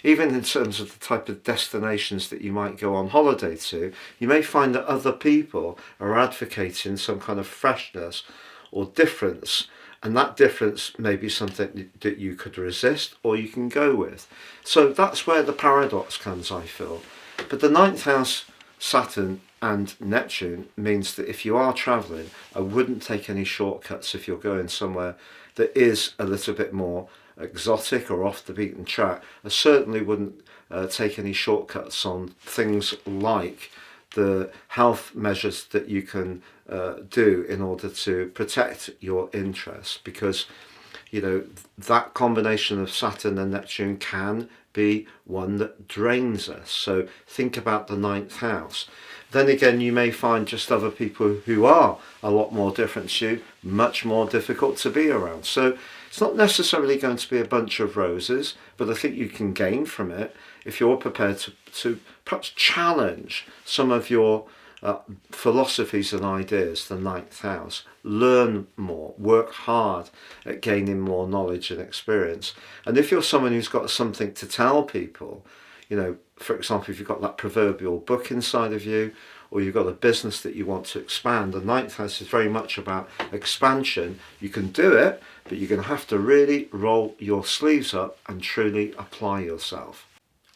even in terms of the type of destinations that you might go on holiday to, you may find that other people are advocating some kind of freshness or difference, and that difference may be something that you could resist or you can go with. So that's where the paradox comes, I feel. But the 9th house, Saturn and Neptune, means that if you are travelling, I wouldn't take any shortcuts if you're going somewhere that is a little bit more exotic or off the beaten track. I certainly wouldn't take any shortcuts on things like the health measures that you can do in order to protect your interests, because you know that combination of Saturn and Neptune can be one that drains us. So think about the 9th house. Then again, you may find just other people who are a lot more different to you, much more difficult to be around. So it's not necessarily going to be a bunch of roses, but I think you can gain from it if you're prepared to perhaps challenge some of your philosophies and ideas, the 9th house. Learn more, work hard at gaining more knowledge and experience. And if you're someone who's got something to tell people, you know, for example, if you've got that proverbial book inside of you, or you've got a business that you want to expand, the 9th house is very much about expansion. You can do it, but you're going to have to really roll your sleeves up and truly apply yourself.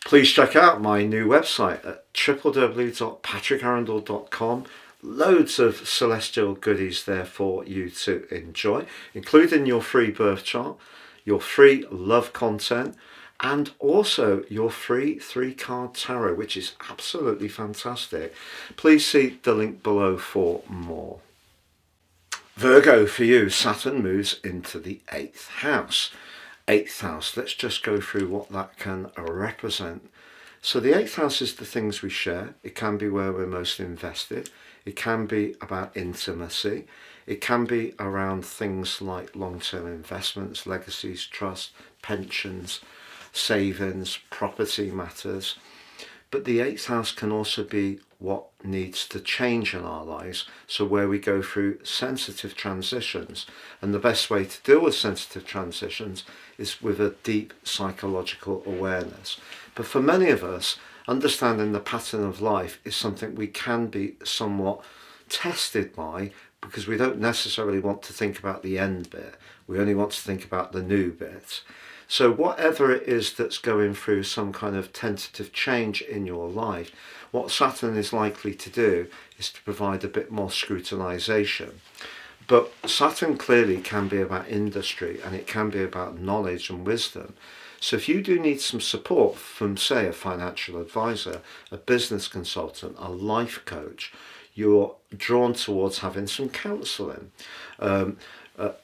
Please check out my new website at www.patrickarundell.com. Loads of celestial goodies there for you to enjoy, including your free birth chart, your free love content, and also your free 3-card tarot, which is absolutely fantastic. Please see the link below for more. Virgo, for you, Saturn moves into the 8th house. 8th house, let's just go through what that can represent. So the 8th house is the things we share. It can be where we're most invested. It can be about intimacy. It can be around things like long-term investments, legacies, trust, pensions, savings, property matters. But the 8th house can also be what needs to change in our lives, so where we go through sensitive transitions. And the best way to deal with sensitive transitions is with a deep psychological awareness. But for many of us, understanding the pattern of life is something we can be somewhat tested by, because we don't necessarily want to think about the end bit. We only want to think about the new bit. So whatever it is that's going through some kind of tentative change in your life, what Saturn is likely to do is to provide a bit more scrutinization. But Saturn clearly can be about industry, and it can be about knowledge and wisdom. So if you do need some support from, say, a financial advisor, a business consultant, a life coach, you're drawn towards having some counselling.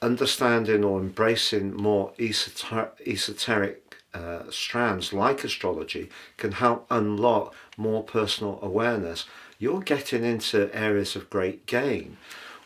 Understanding or embracing more esoteric strands like astrology can help unlock more personal awareness. You're getting into areas of great gain.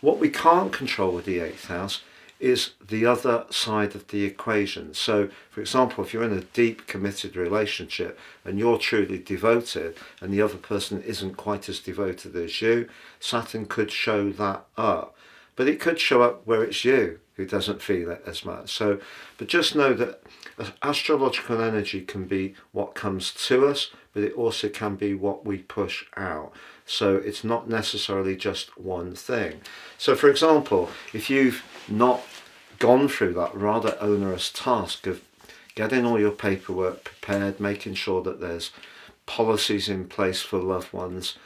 What we can't control with the 8th house is the other side of the equation. So, for example, if you're in a deep committed relationship and you're truly devoted and the other person isn't quite as devoted as you, Saturn could show that up. But it could show up where it's you who doesn't feel it as much. So, but just know that astrological energy can be what comes to us, but it also can be what we push out. So it's not necessarily just one thing. So for example, if you've not gone through that rather onerous task of getting all your paperwork prepared, making sure that there's policies in place for loved ones,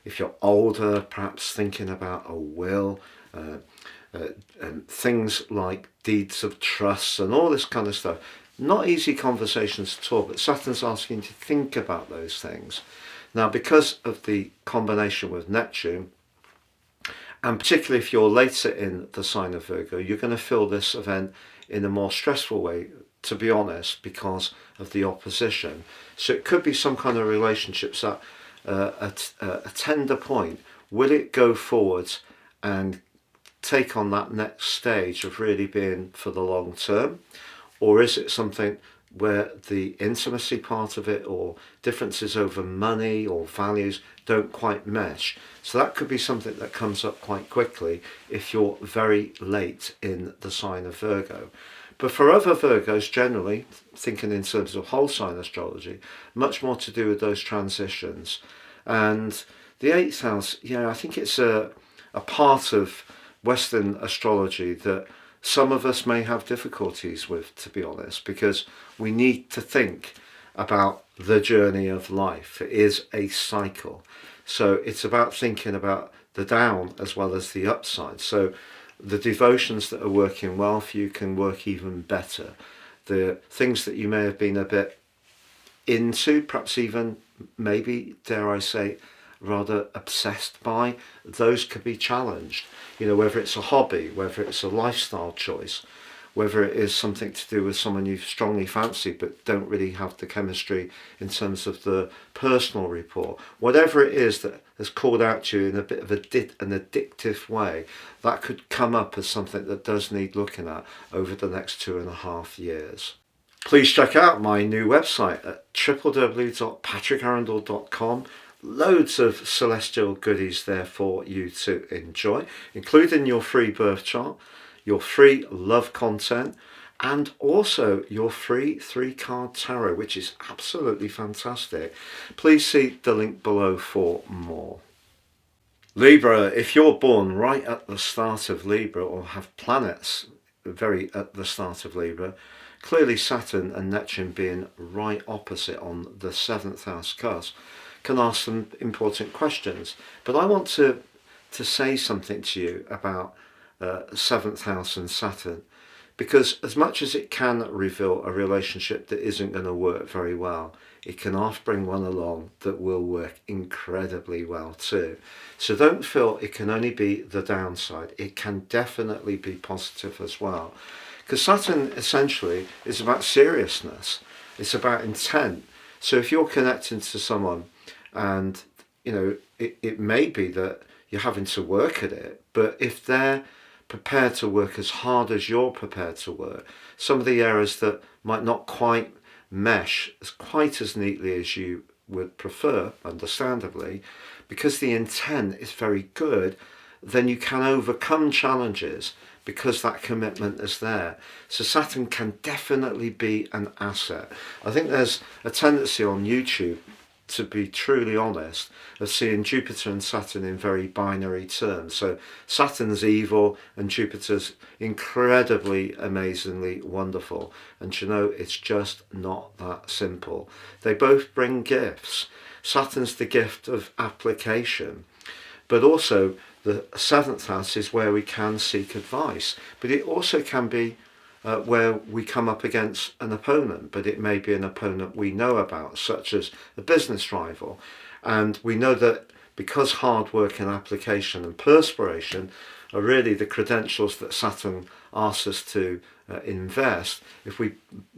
if you're older, perhaps thinking about a will, and things like deeds of trust and all this kind of stuff. Not easy conversations at all, but Saturn's asking you to think about those things. Now, because of the combination with Neptune, and particularly if you're later in the sign of Virgo, you're going to feel this event in a more stressful way, to be honest, because of the opposition. So it could be some kind of relationships at a tender point. Will it go forwards and take on that next stage of really being for the long term? Or is it something where the intimacy part of it or differences over money or values don't quite mesh? So that could be something that comes up quite quickly if you're very late in the sign of Virgo. But for other Virgos, generally, thinking in terms of whole sign astrology, much more to do with those transitions. And the 8th house, I think it's a part of Western astrology that some of us may have difficulties with, to be honest, because we need to think about the journey of life. It is a cycle. So it's about thinking about the down as well as the upside. So the devotions that are working well for you can work even better. The things that you may have been a bit into, perhaps even maybe, dare I say, rather obsessed by, those could be challenged. Whether it's a hobby, whether it's a lifestyle choice, whether it is something to do with someone you strongly fancy but don't really have the chemistry in terms of the personal rapport, whatever it is that has called out to you in a bit of an addictive way, that could come up as something that does need looking at over the next 2.5 years. Please check out my new website at www.patrickarundell.com. Loads of celestial goodies there for you to enjoy, including your free birth chart, your free love content, and also your free 3-card tarot, which is absolutely fantastic. Please see the link below for more. Libra, if you're born right at the start of Libra or have planets very at the start of Libra, clearly Saturn and Neptune being right opposite on the 7th house cusp can ask some important questions. But I want to say something to you about 7th house and Saturn, because as much as it can reveal a relationship that isn't going to work very well, it can half bring one along that will work incredibly well too. So don't feel it can only be the downside. It can definitely be positive as well, because Saturn essentially is about seriousness. It's about intent. So if you're connecting to someone and it may be that you're having to work at it, but if they're prepared to work as hard as you're prepared to work, some of the areas that might not quite mesh quite as neatly as you would prefer, understandably, because the intent is very good, then you can overcome challenges because that commitment is there. So Saturn can definitely be an asset. I think there's a tendency on YouTube, to be truly honest, of seeing Jupiter and Saturn in very binary terms. So Saturn's evil and Jupiter's incredibly, amazingly wonderful. And it's just not that simple. They both bring gifts. Saturn's the gift of application, but also the 7th house is where we can seek advice. But it also can be where we come up against an opponent, but it may be an opponent we know about, such as a business rival. And we know that because hard work and application and perspiration are really the credentials that Saturn asks us to invest, if we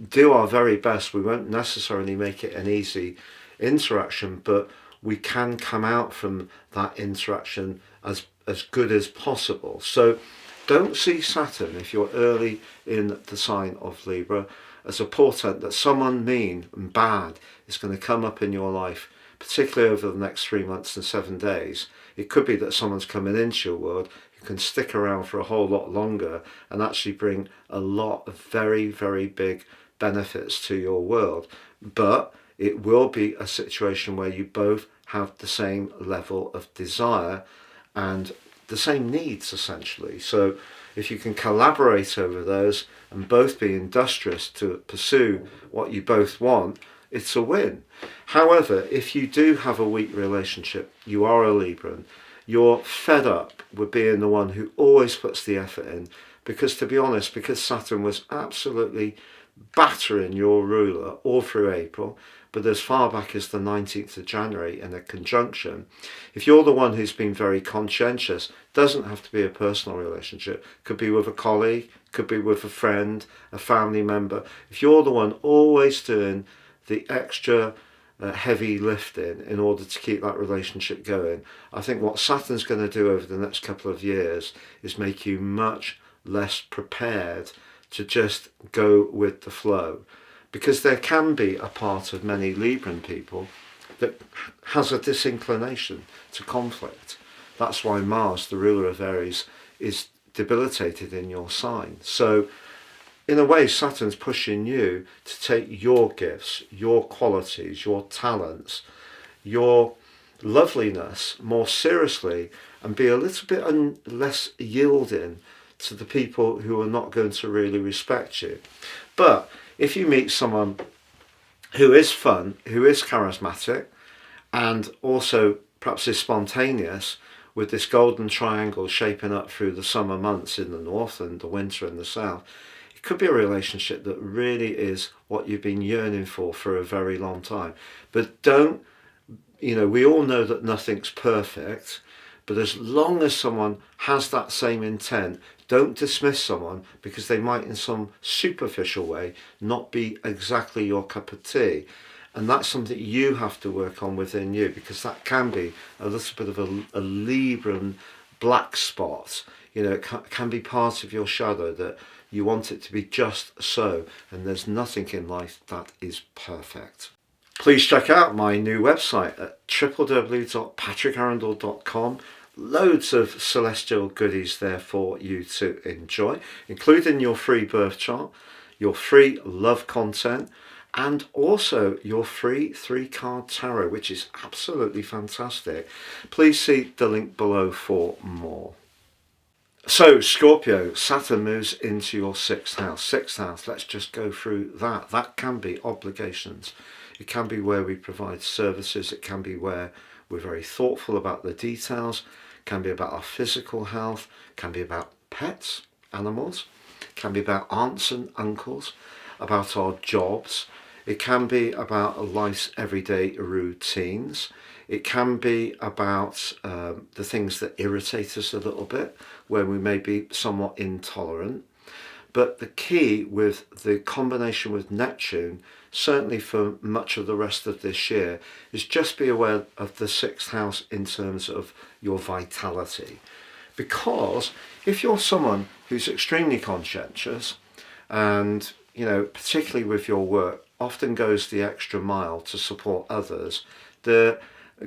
do our very best, we won't necessarily make it an easy interaction, but we can come out from that interaction as as good as possible. So don't see Saturn, if you're early in the sign of Libra, as a portent that someone mean and bad is going to come up in your life, particularly over the next 3 months and 7 days. It could be that someone's coming into your world who can stick around for a whole lot longer and actually bring a lot of very, very big benefits to your world. But it will be a situation where you both have the same level of desire and the same needs, essentially. So if you can collaborate over those and both be industrious to pursue what you both want, it's a win. However, if you do have a weak relationship, you are a Libran, you're fed up with being the one who always puts the effort in, because to be honest, because Saturn was absolutely battering your ruler all through April, but as far back as the 19th of January in a conjunction, if you're the one who's been very conscientious, doesn't have to be a personal relationship, could be with a colleague, could be with a friend, a family member. If you're the one always doing the extra heavy lifting in order to keep that relationship going, I think what Saturn's going to do over the next couple of years is make you much less prepared to just go with the flow. Because there can be a part of many Libran people that has a disinclination to conflict. That's why Mars, the ruler of Aries, is debilitated in your sign. So in a way, Saturn's pushing you to take your gifts, your qualities, your talents, your loveliness more seriously and be a little bit less yielding to the people who are not going to really respect you. But if you meet someone who is fun, who is charismatic, and also perhaps is spontaneous, with this golden triangle shaping up through the summer months in the north and the winter in the south, it could be a relationship that really is what you've been yearning for a very long time. But don't, we all know that nothing's perfect, but as long as someone has that same intent, don't dismiss someone because they might in some superficial way not be exactly your cup of tea. And that's something you have to work on within you, because that can be a little bit of a Libran black spot. It can be part of your shadow that you want it to be just so, and there's nothing in life that is perfect. Please check out my new website at www.patrickarundell.com. Loads of celestial goodies there for you to enjoy, including your free birth chart, your free love content, and also your free 3-card tarot, which is absolutely fantastic. Please see the link below for more. So Scorpio, Saturn moves into your 6th house. 6th house, let's just go through that. That can be obligations. It can be where we provide services. It can be where we're very thoughtful about the details. It can be about our physical health. It can be about pets, animals. It can be about aunts and uncles, about our jobs. It can be about life's everyday routines. It can be about the things that irritate us a little bit, where we may be somewhat intolerant. But the key with the combination with Neptune, certainly for much of the rest of this year, is just be aware of the 6th house in terms of your vitality. Because if you're someone who's extremely conscientious and, particularly with your work, often goes the extra mile to support others, there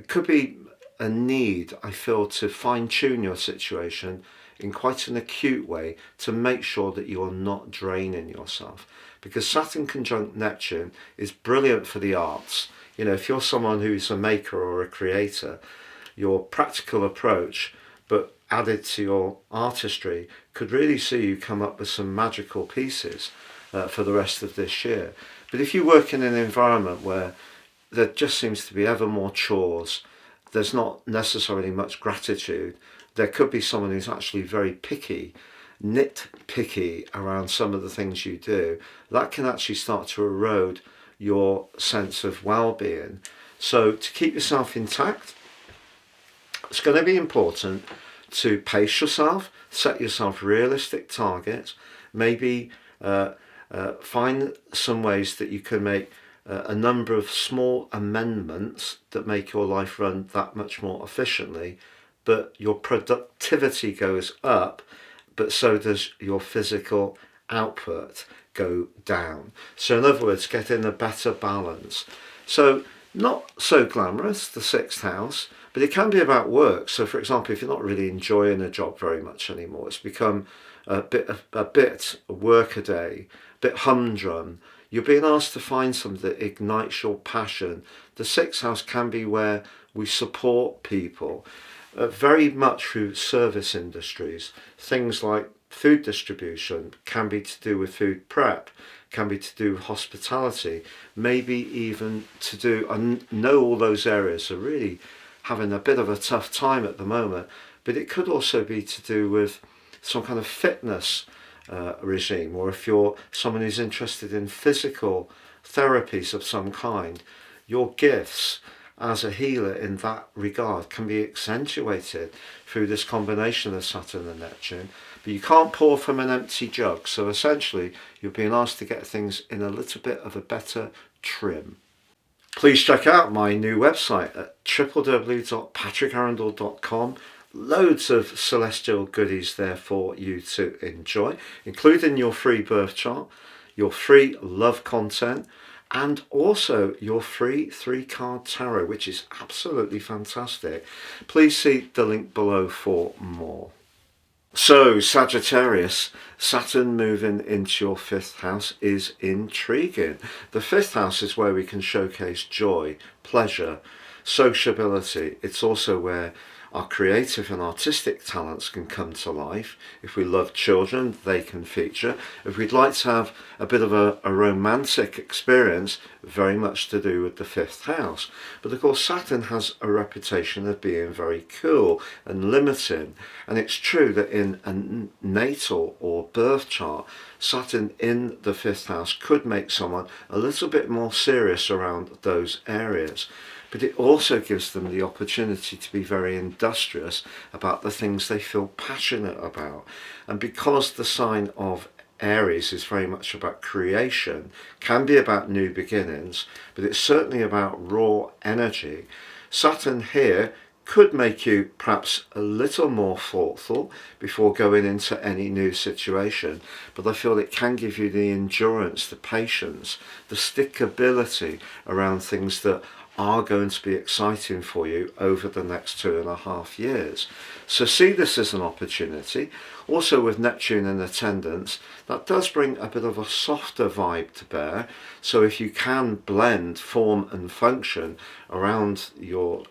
could be a need, I feel, to fine-tune your situation in quite an acute way to make sure that you are not draining yourself. Because Saturn conjunct Neptune is brilliant for the arts. If you're someone who's a maker or a creator, your practical approach, but added to your artistry, could really see you come up with some magical pieces for the rest of this year. But if you work in an environment where there just seems to be ever more chores, there's not necessarily much gratitude, there could be someone who's actually very picky, nitpicky around some of the things you do. That can actually start to erode your sense of well-being. So to keep yourself intact, it's going to be important to pace yourself, set yourself realistic targets, maybe find some ways that you can make a number of small amendments that make your life run that much more efficiently, but your productivity goes up, but so does your physical output go down. So in other words, get in a better balance. So not so glamorous, the sixth house, but it can be about work. So for example, if you're not really enjoying a job very much anymore, it's become a bit workaday, a bit humdrum, you're being asked to find something that ignites your passion. The sixth house can be where we support people, very much through service industries. Things like food distribution can be to do with food prep, can be to do with hospitality, maybe even to do, I know all those areas are really having a bit of a tough time at the moment, but it could also be to do with some kind of fitness regime, or if you're someone who's interested in physical therapies of some kind, your gifts as a healer in that regard can be accentuated through this combination of Saturn and Neptune. But you can't pour from an empty jug, so essentially you're being asked to get things in a little bit of a better trim. Please check out my new website at www.patrickarundell.com. Loads of celestial goodies there for you to enjoy, including your free birth chart, your free love content, and also your free 3-card tarot, which is absolutely fantastic. Please see the link below for more. So Sagittarius, Saturn moving into your 5th house is intriguing. The 5th house is where we can showcase joy, pleasure, sociability. It's also where our creative and artistic talents can come to life. If we love children, they can feature. If we'd like to have a bit of a romantic experience, very much to do with the 5th house. But of course, Saturn has a reputation of being very cool and limiting. And it's true that in a natal or birth chart, Saturn in the 5th house could make someone a little bit more serious around those areas. But it also gives them the opportunity to be very industrious about the things they feel passionate about. And because the sign of Aries is very much about creation, can be about new beginnings, but it's certainly about raw energy. Saturn here could make you perhaps a little more thoughtful before going into any new situation, but I feel it can give you the endurance, the patience, the stickability around things that are going to be exciting for you over the next 2.5 years. So see this as an opportunity. Also with Neptune in attendance, that does bring a bit of a softer vibe to bear. So if you can blend form and function around your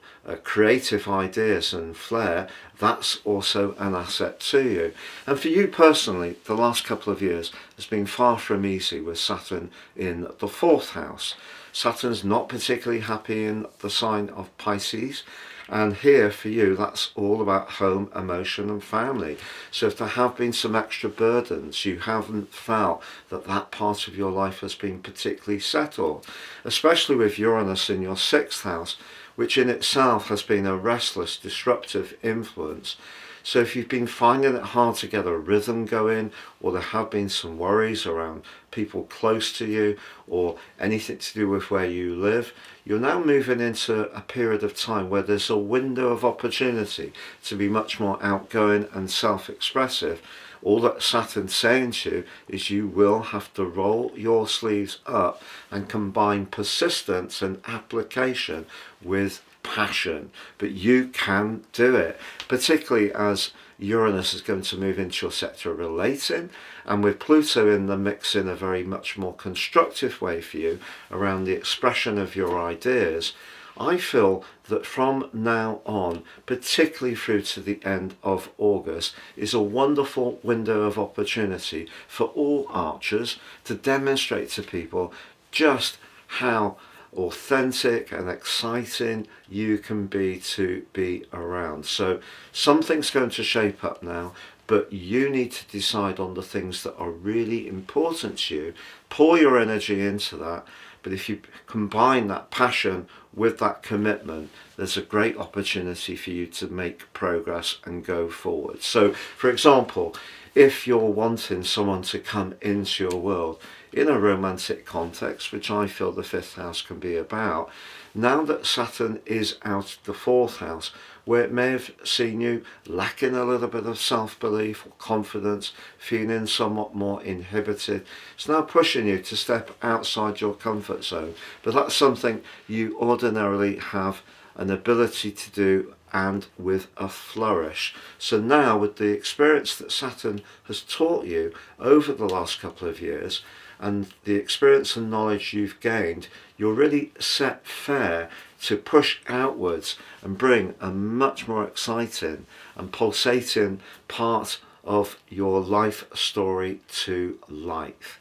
creative ideas and flair, that's also an asset to you. And for you personally, the last couple of years has been far from easy with Saturn in the 4th house. Saturn's not particularly happy in the sign of Pisces, and here for you that's all about home, emotion and family. So if there have been some extra burdens, you haven't felt that that part of your life has been particularly settled, especially with Uranus in your 6th house, which in itself has been a restless, disruptive influence. So if you've been finding it hard to get a rhythm going, or there have been some worries around people close to you, or anything to do with where you live, you're now moving into a period of time where there's a window of opportunity to be much more outgoing and self-expressive. All that Saturn's saying to you is you will have to roll your sleeves up and combine persistence and application with passion, but you can do it, particularly as Uranus is going to move into your sector of relating, and with Pluto in the mix in a very much more constructive way for you around the expression of your ideas. I feel that from now on, particularly through to the end of August, is a wonderful window of opportunity for all archers to demonstrate to people just how authentic and exciting you can be to be around. So something's going to shape up now, but you need to decide on the things that are really important to you. Pour your energy into that. But if you combine that passion with that commitment, there's a great opportunity for you to make progress and go forward. So for example, if you're wanting someone to come into your world in a romantic context, which I feel the 5th house can be about, now that Saturn is out of the 4th house, where it may have seen you lacking a little bit of self-belief or confidence, feeling somewhat more inhibited. It's now pushing you to step outside your comfort zone, but that's something you ordinarily have an ability to do, and with a flourish. So now, with the experience that Saturn has taught you over the last couple of years, and the experience and knowledge you've gained, you're really set fair to push outwards and bring a much more exciting and pulsating part of your life story to life.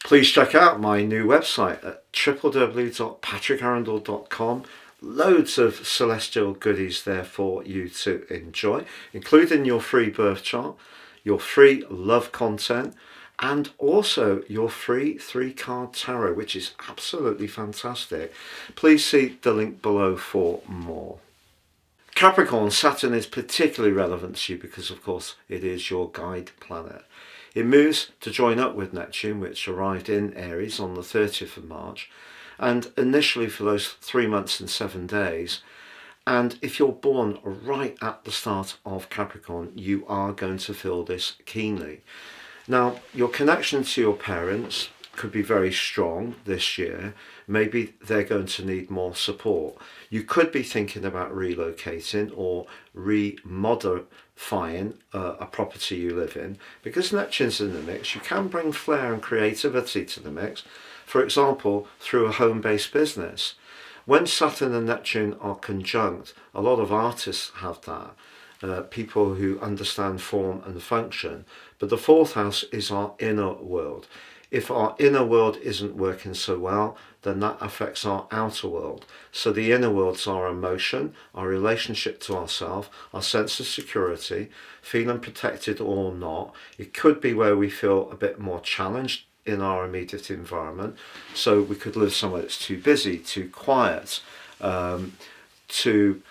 Please check out my new website at www.patrickarundell.com. Loads of celestial goodies there for you to enjoy, including your free birth chart, your free love content, and also your free 3-card tarot, which is absolutely fantastic. Please see the link below for more. Capricorn, Saturn is particularly relevant to you because, of course, it is your guide planet. It moves to join up with Neptune, which arrived in Aries on the 30th of March, and initially for those 3 months and 7 days. And if you're born right at the start of Capricorn, you are going to feel this keenly. Now, your connection to your parents could be very strong this year. Maybe they're going to need more support. You could be thinking about relocating or remodifying a property you live in. Because Neptune's in the mix, you can bring flair and creativity to the mix. For example, through a home-based business. When Saturn and Neptune are conjunct, a lot of artists have that. People who understand form and function. But the 4th house is our inner world. If our inner world isn't working so well, then that affects our outer world. So the inner world's our emotion, our relationship to ourselves, our sense of security, feeling protected or not. It could be where we feel a bit more challenged in our immediate environment. So we could live somewhere that's too busy, too quiet, too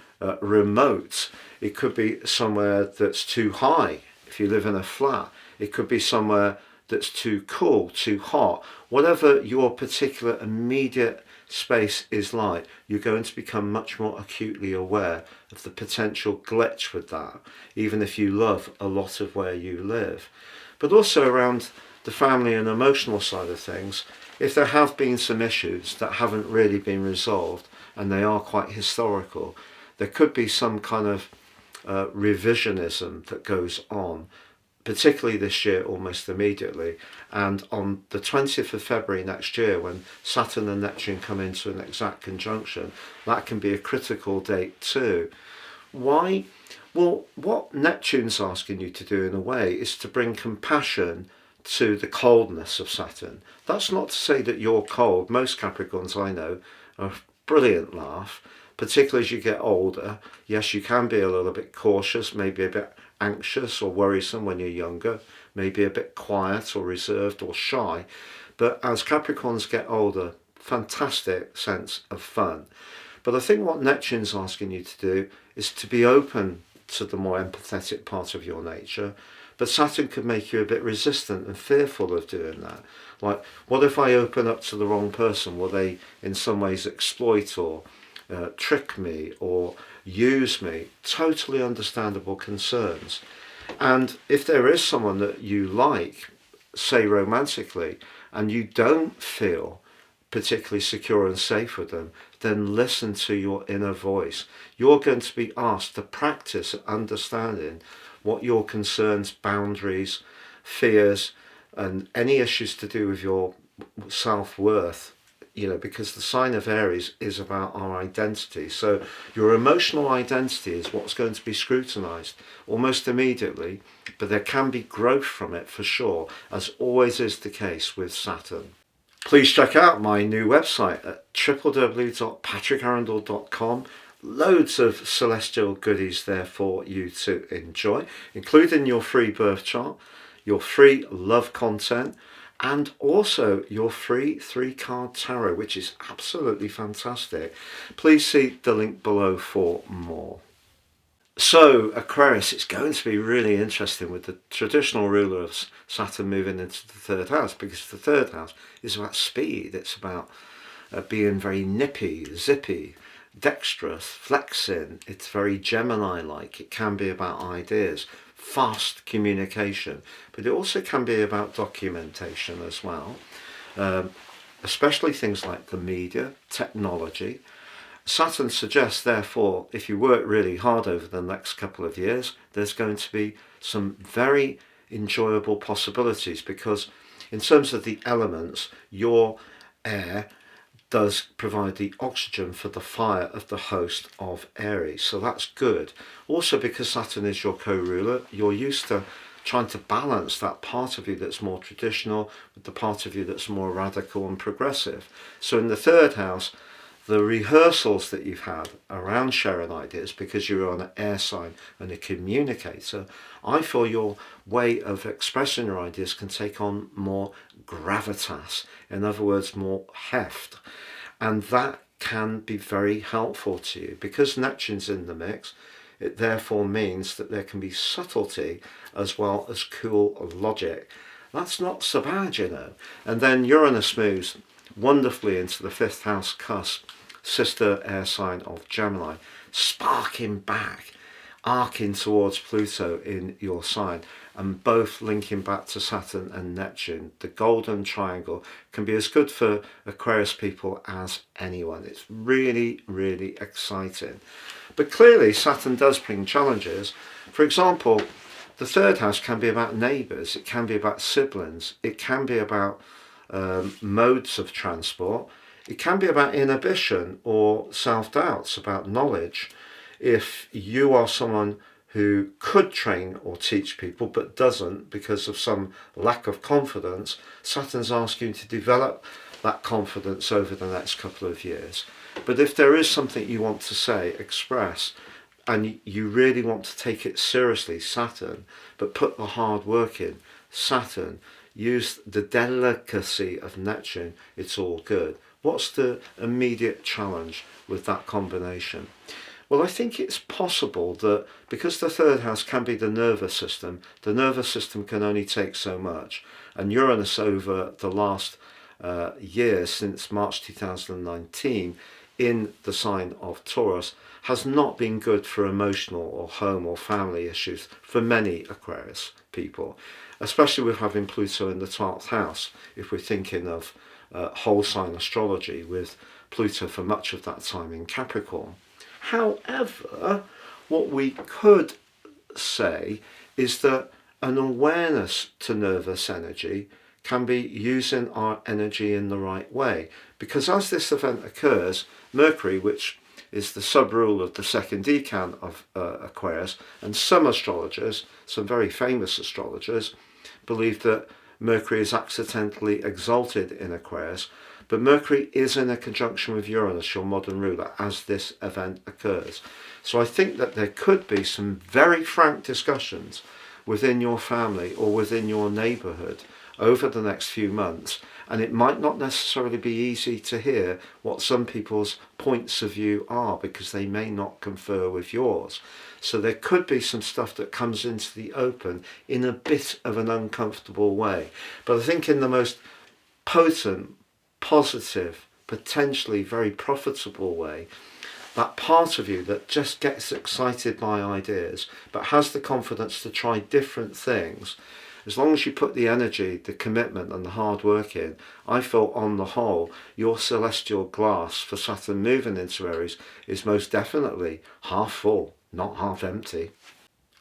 remote. It could be somewhere that's too high. If you live in a flat, it could be somewhere that's too cool, too hot. Whatever your particular immediate space is like, you're going to become much more acutely aware of the potential glitch with that, even if you love a lot of where you live. But also around the family and emotional side of things, if there have been some issues that haven't really been resolved and they are quite historical, there could be some kind of revisionism that goes on, particularly this year, almost immediately. And on the 20th of February next year, when Saturn and Neptune come into an exact conjunction, that can be a critical date too. Why? Well, what Neptune's asking you to do in a way is to bring compassion to the coldness of Saturn. That's not to say that you're cold. Most Capricorns I know are a brilliant laugh, particularly as you get older. Yes, you can be a little bit cautious, maybe a bit anxious or worrisome when you're younger, maybe a bit quiet or reserved or shy. But as Capricorns get older, fantastic sense of fun. But I think what Neptune's asking you to do is to be open to the more empathetic part of your nature. But Saturn could make you a bit resistant and fearful of doing that. Like, what if I open up to the wrong person? Will they in some ways exploit or trick me or use me? Totally understandable concerns. And if there is someone that you like, say romantically, and you don't feel particularly secure and safe with them, then listen to your inner voice. You're going to be asked to practice understanding what your concerns, boundaries, fears, and any issues to do with your self-worth, because the sign of Aries is about our identity. So your emotional identity is what's going to be scrutinized almost immediately, but there can be growth from it for sure, as always is the case with Saturn. Please check out my new website at www.patrickarundell.com. Loads of celestial goodies there for you to enjoy, including your free birth chart, your free love content, and also your free 3-card tarot, which is absolutely fantastic. Please see the link below for more. So Aquarius, it's going to be really interesting with the traditional ruler of Saturn moving into the 3rd house, because the 3rd house is about speed. It's about being very nippy, zippy, dexterous, flexing. It's very Gemini-like. It can be about ideas, fast communication, but it also can be about documentation as well, especially things like the media, technology. Saturn suggests, therefore, if you work really hard over the next couple of years, there's going to be some very enjoyable possibilities, because in terms of the elements, your air does provide the oxygen for the fire of the host of Aries. So that's good. Also, because Saturn is your co-ruler, you're used to trying to balance that part of you that's more traditional with the part of you that's more radical and progressive. So in the third house, the rehearsals that you've had around sharing ideas, because you're on an air sign and a communicator, I feel your way of expressing your ideas can take on more gravitas, in other words, more heft. And that can be very helpful to you. Because Neptune's in the mix, it therefore means that there can be subtlety as well as cool logic. That's not so bad, you know. And then Uranus moves wonderfully into the fifth house cusp, sister air sign of Gemini, sparking back, arcing towards Pluto in your sign, and both linking back to Saturn and Neptune. The golden triangle can be as good for Aquarius people as anyone. It's really, really exciting. But clearly Saturn does bring challenges. For example, the third house can be about neighbours, it can be about siblings, it can be about modes of transport, it can be about inhibition or self-doubts about knowledge. If you are someone who could train or teach people but doesn't because of some lack of confidence, Saturn's asking you to develop that confidence over the next couple of years. But if there is something you want to say, express, and you really want to take it seriously, Saturn, but put the hard work in, Saturn, use the delicacy of Neptune, it's all good. What's the immediate challenge with that combination? Well, I think it's possible that because the third house can be the nervous system can only take so much. And Uranus over the last year, since March 2019, in the sign of Taurus, has not been good for emotional or home or family issues for many Aquarius people, especially with having Pluto in the 12th house, if we're thinking of whole sign astrology, with Pluto for much of that time in Capricorn. However, what we could say is that an awareness to nervous energy can be using our energy in the right way, because as this event occurs, Mercury, which is the sub-rule of the second decan of Aquarius, and some astrologers, some very famous astrologers, believe that Mercury is accidentally exalted in Aquarius, but Mercury is in a conjunction with Uranus, your modern ruler, as this event occurs. So I think that there could be some very frank discussions within your family or within your neighbourhood over the next few months, and it might not necessarily be easy to hear what some people's points of view are, because they may not confer with yours. So there could be some stuff that comes into the open in a bit of an uncomfortable way. But I think in the most potent, positive, potentially very profitable way, that part of you that just gets excited by ideas but has the confidence to try different things, as long as you put the energy, the commitment and the hard work in, I feel on the whole your celestial glass for Saturn moving into Aries is most definitely half full, not half empty.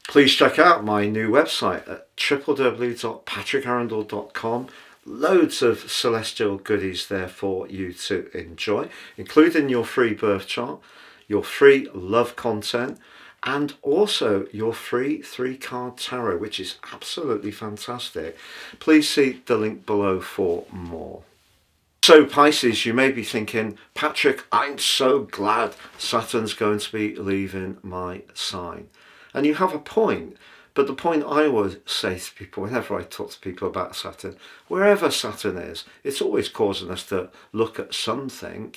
Please check out my new website at www.patrickarundell.com. Loads of celestial goodies there for you to enjoy, including your free birth chart, your free love content, and also your free 3-card tarot, which is absolutely fantastic. Please see the link below for more. So Pisces, you may be thinking, Patrick, I'm so glad Saturn's going to be leaving my sign. And you have a point. But the point I would say to people whenever I talk to people about Saturn, wherever Saturn is, it's always causing us to look at something.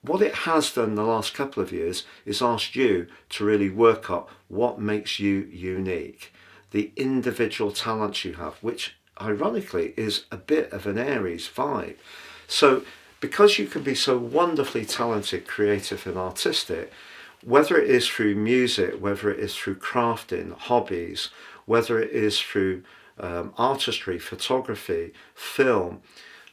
What it has done the last couple of years is asked you to really work up what makes you unique, the individual talents you have, which ironically is a bit of an Aries vibe. So because you can be so wonderfully talented, creative and artistic, whether it is through music, whether it is through crafting, hobbies, whether it is through artistry, photography, film,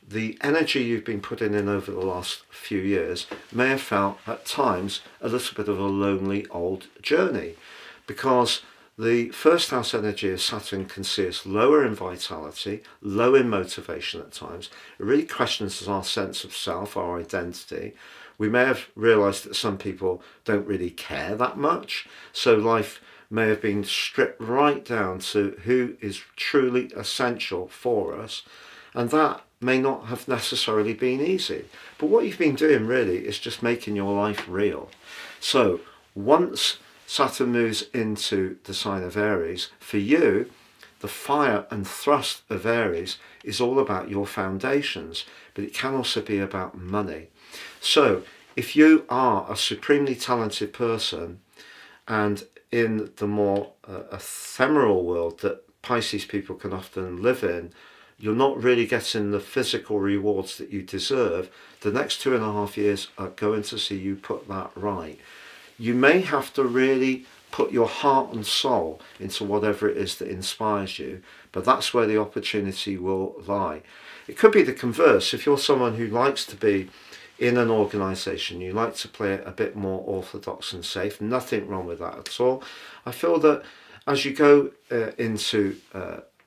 the energy you've been putting in over the last few years may have felt at times a little bit of a lonely old journey, because the first house energy of Saturn can see us lower in vitality, low in motivation at times. It really questions our sense of self, our identity. We may have realised that some people don't really care that much, so life may have been stripped right down to who is truly essential for us, and that may not have necessarily been easy. But what you've been doing really is just making your life real. So once Saturn moves into the sign of Aries, for you, the fire and thrust of Aries is all about your foundations, but it can also be about money. So if you are a supremely talented person, and in the more ephemeral world that Pisces people can often live in, you're not really getting the physical rewards that you deserve, the next 2.5 years are going to see you put that right. You may have to really put your heart and soul into whatever it is that inspires you, but that's where the opportunity will lie. It could be the converse. If you're someone who likes to be in an organisation, you like to play it a bit more orthodox and safe, nothing wrong with that at all. I feel that as you go into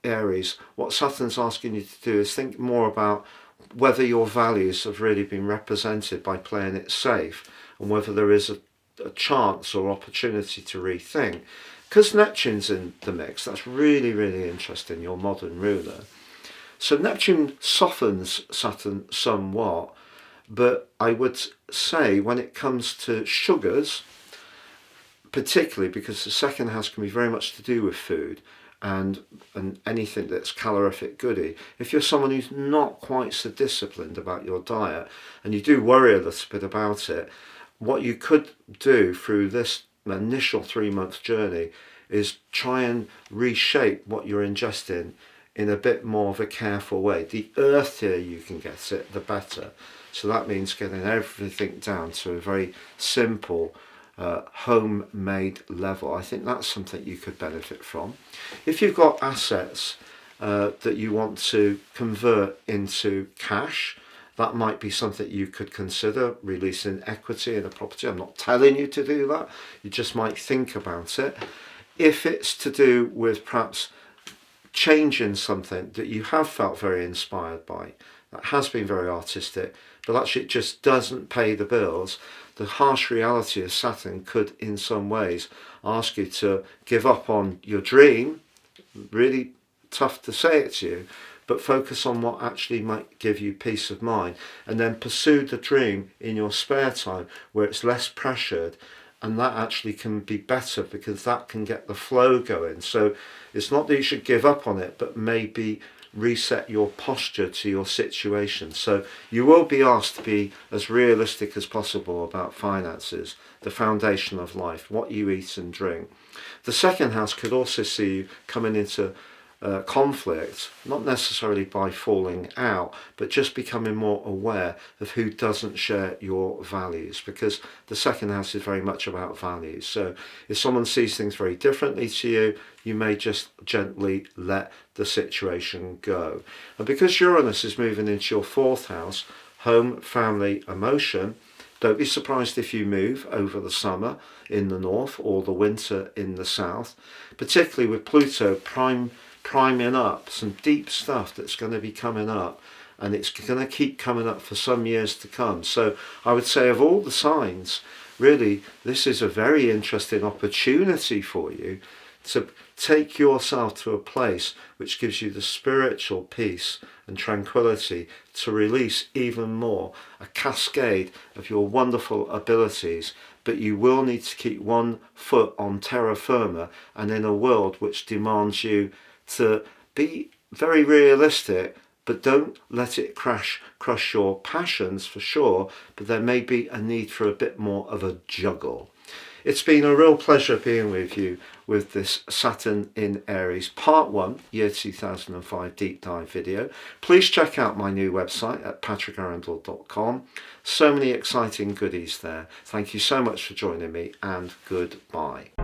Aries, what Saturn's asking you to do is think more about whether your values have really been represented by playing it safe, and whether there is a chance or opportunity to rethink. Because Neptune's in the mix, that's really, really interesting, your modern ruler. So Neptune softens Saturn somewhat, but I would say when it comes to sugars, particularly because the second house can be very much to do with food, and anything that's calorific goody. If you're someone who's not quite so disciplined about your diet, and you do worry a little bit about it, what you could do through this initial 3-month journey is try and reshape what you're ingesting in a bit more of a careful way. The earthier you can get it, the better. So that means getting everything down to a very simple homemade level. I think that's something you could benefit from. If you've got assets that you want to convert into cash, that might be something you could consider, releasing equity in a property. I'm not telling you to do that, you just might think about it. If it's to do with perhaps changing something that you have felt very inspired by, that has been very artistic, but actually it just doesn't pay the bills, the harsh reality of Saturn could in some ways ask you to give up on your dream. Really tough to say it to you, but focus on what actually might give you peace of mind, and then pursue the dream in your spare time where it's less pressured, and that actually can be better because that can get the flow going. So it's not that you should give up on it, but maybe reset your posture to your situation. So you will be asked to be as realistic as possible about finances, the foundation of life, what you eat and drink. The second house could also see you coming into conflict, not necessarily by falling out, but just becoming more aware of who doesn't share your values, because the second house is very much about values. So if someone sees things very differently to you, you may just gently let the situation go. And because Uranus is moving into your 4th house, home, family, emotion, don't be surprised if you move over the summer in the north or the winter in the south, particularly with Pluto priming up some deep stuff that's going to be coming up, and it's going to keep coming up for some years to come. So I would say of all the signs, really this is a very interesting opportunity for you to take yourself to a place which gives you the spiritual peace and tranquility to release even more, a cascade of your wonderful abilities. But you will need to keep one foot on terra firma, and in a world which demands you to be very realistic, but don't let it crush your passions for sure, but there may be a need for a bit more of a juggle. It's been a real pleasure being with you with this Saturn in Aries Part 1, Year 2005 Deep Dive video. Please check out my new website at patrickarundell.com. So many exciting goodies there. Thank you so much for joining me, and goodbye.